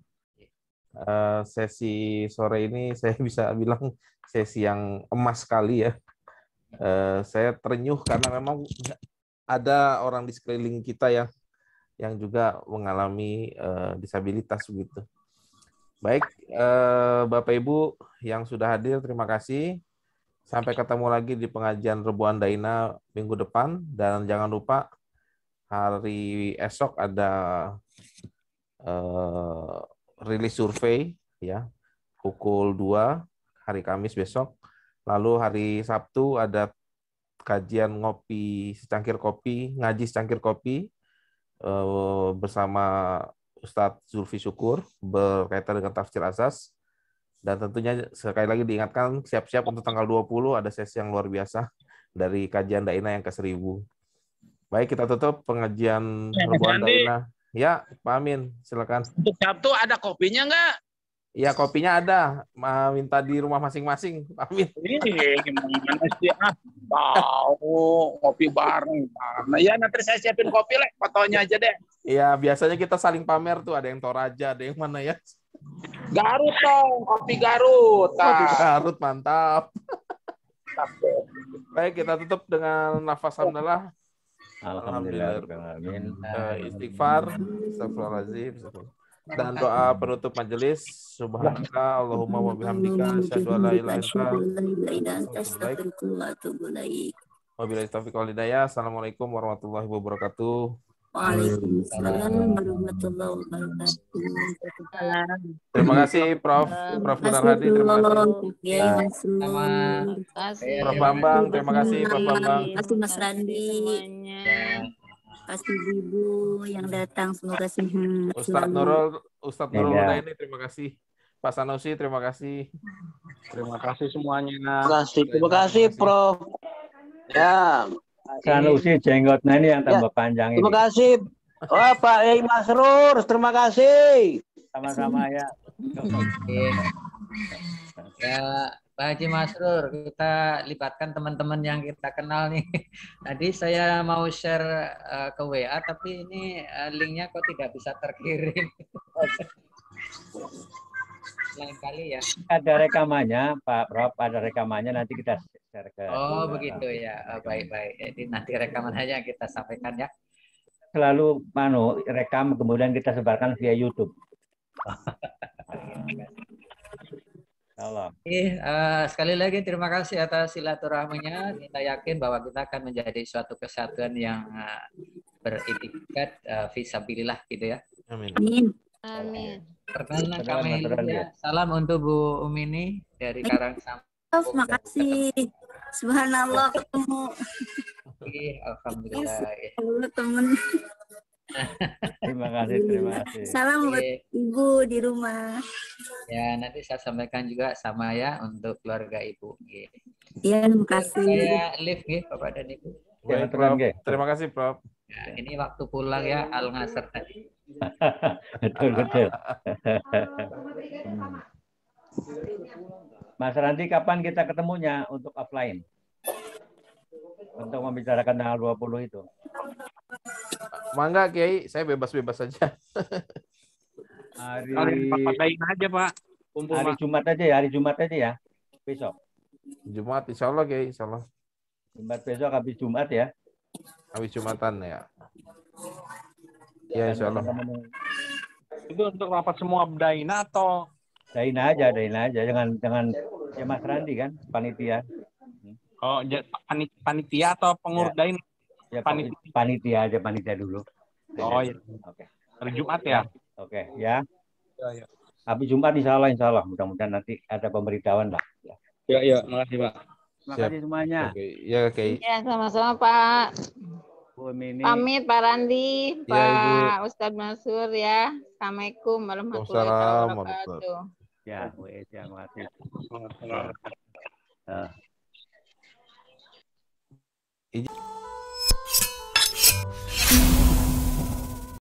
Sesi sore ini saya bisa bilang sesi yang emas sekali ya. Saya terenyuh karena memang ada orang di sekeliling kita yang juga mengalami disabilitas begitu. Baik, Bapak Ibu yang sudah hadir, terima kasih. Sampai ketemu lagi di pengajian Rebuan Daina minggu depan, dan jangan lupa hari esok ada rilis survei ya, pukul 2 hari Kamis besok. Lalu hari Sabtu ada kajian ngopi secangkir kopi, ngaji secangkir kopi bersama Ustadz Zulfi Syukur berkaitan dengan tafsir asas. Dan tentunya sekali lagi diingatkan, siap-siap untuk tanggal 20 ada sesi yang luar biasa dari kajian Daina yang ke-1000. Baik, kita tutup pengajian Rebuan Daina. Ya, Pak Amin, silakan. Untuk Sabtu ada kopinya nggak? Iya, kopinya ada. Minta di rumah masing-masing, Pak Amin. Gimana sih? Tahu kopi bareng. Nah, ya nanti saya siapin kopi lah, fotonya aja deh. Iya, biasanya kita saling pamer tuh, ada yang Toraja, ada yang mana ya? Garut dong, kopi Garut. Kopi Garut, mantap. Baik, kita tutup dengan nafas hamdalah. Alhamdulillahirrahmanirrahim. Istighfar, astagfirullahaladzim. Dan doa penutup majelis. Subhanaka Allahumma wa bihamdika asyhadu an la ilaha illa anta astaghfiruka wa atubu ilaik. Wabillahi taufiq wal hidayah. Assalamualaikum warahmatullahi wabarakatuh. Waalaikumsalam warahmatullahi wabarakatuh. Terima kasih Prof. Gunarhadi, terima kasih. Prof. Bambang, terima kasih Prof. Bambang. Terima kasih Mas Randi. Terima kasih Ibu yang datang, semoga sehat. Ustadz Nurul Hudaini, terima kasih. Pak Sanusi, terima kasih. Terima kasih semuanya. Terima kasih Prof. Ya. Sanusi jenggotnya ini yang tambah panjang ini. Terima kasih. Oh, Pak Yai Masrur, terima kasih. Sama-sama ya. Ya, Pak Haji Masrur, kita libatkan teman-teman yang kita kenal nih. Tadi saya mau share ke WA, tapi ini linknya kok tidak bisa terkirim. Lain kali ya. Ada rekamannya, Pak Prof. Ada rekamannya, nanti kita share ke. Oh, begitu ya. Baik-baik. Jadi nanti rekaman aja yang kita sampaikan ya. Selalu rekam, kemudian kita sebarkan via YouTube. Salam. Sekali lagi terima kasih atas silaturahminya. Kita yakin bahwa kita akan menjadi suatu kesatuan yang beritikat fisabilillah gitu ya. Amin. Amin. Perkenalan kami ya. Salam untuk Bu Umini dari Karangsambung. Makasih. Subhanallah ketemu. Alhamdulillah. Temen. Terima kasih. Salam buat Ibu di rumah. Ya, nanti saya sampaikan juga sama ya untuk keluarga Ibu. Iya, terima kasih. Saya live Bapak dan Ibu. Baik, Prof. Terima kasih, Prof. Ya, ini waktu pulang ya Al-Ngasr tadi. Betul. Mas Randi, kapan kita ketemunya untuk offline? Untuk membicarakan tanggal 20 itu. Mangga, Kiai, saya bebas-bebas saja. Hari aja, Pak. Hari Jumat aja ya. Besok. Jumat, insya Allah, Kiai, insya Allah. Jumat besok habis Jumat ya. Habis Jumatan ya. Ya, insya Allah. Itu untuk rapat semua Daina atau? Daina aja. Jangan ya Mas Randi kan, panitia. Oh, panitia atau pengurus ya. Daina? Ya, panitia dulu. Oh iya. Oke. Hari Jumat ya? Oke, ya. Ya. Habis Jumat insya Allah. Mudah-mudahan nanti ada pemberitahuan lah. Ya. Makasih, Pak. Terima kasih semuanya. Ya, Kiai. Ya, sama-sama, Pak. Bu Mini. Pamit Pak Randi, Ya, Pak Ustadz Mansur ya. Assalamualaikum warahmatullahi wabarakatuh. Ya, terima kasih.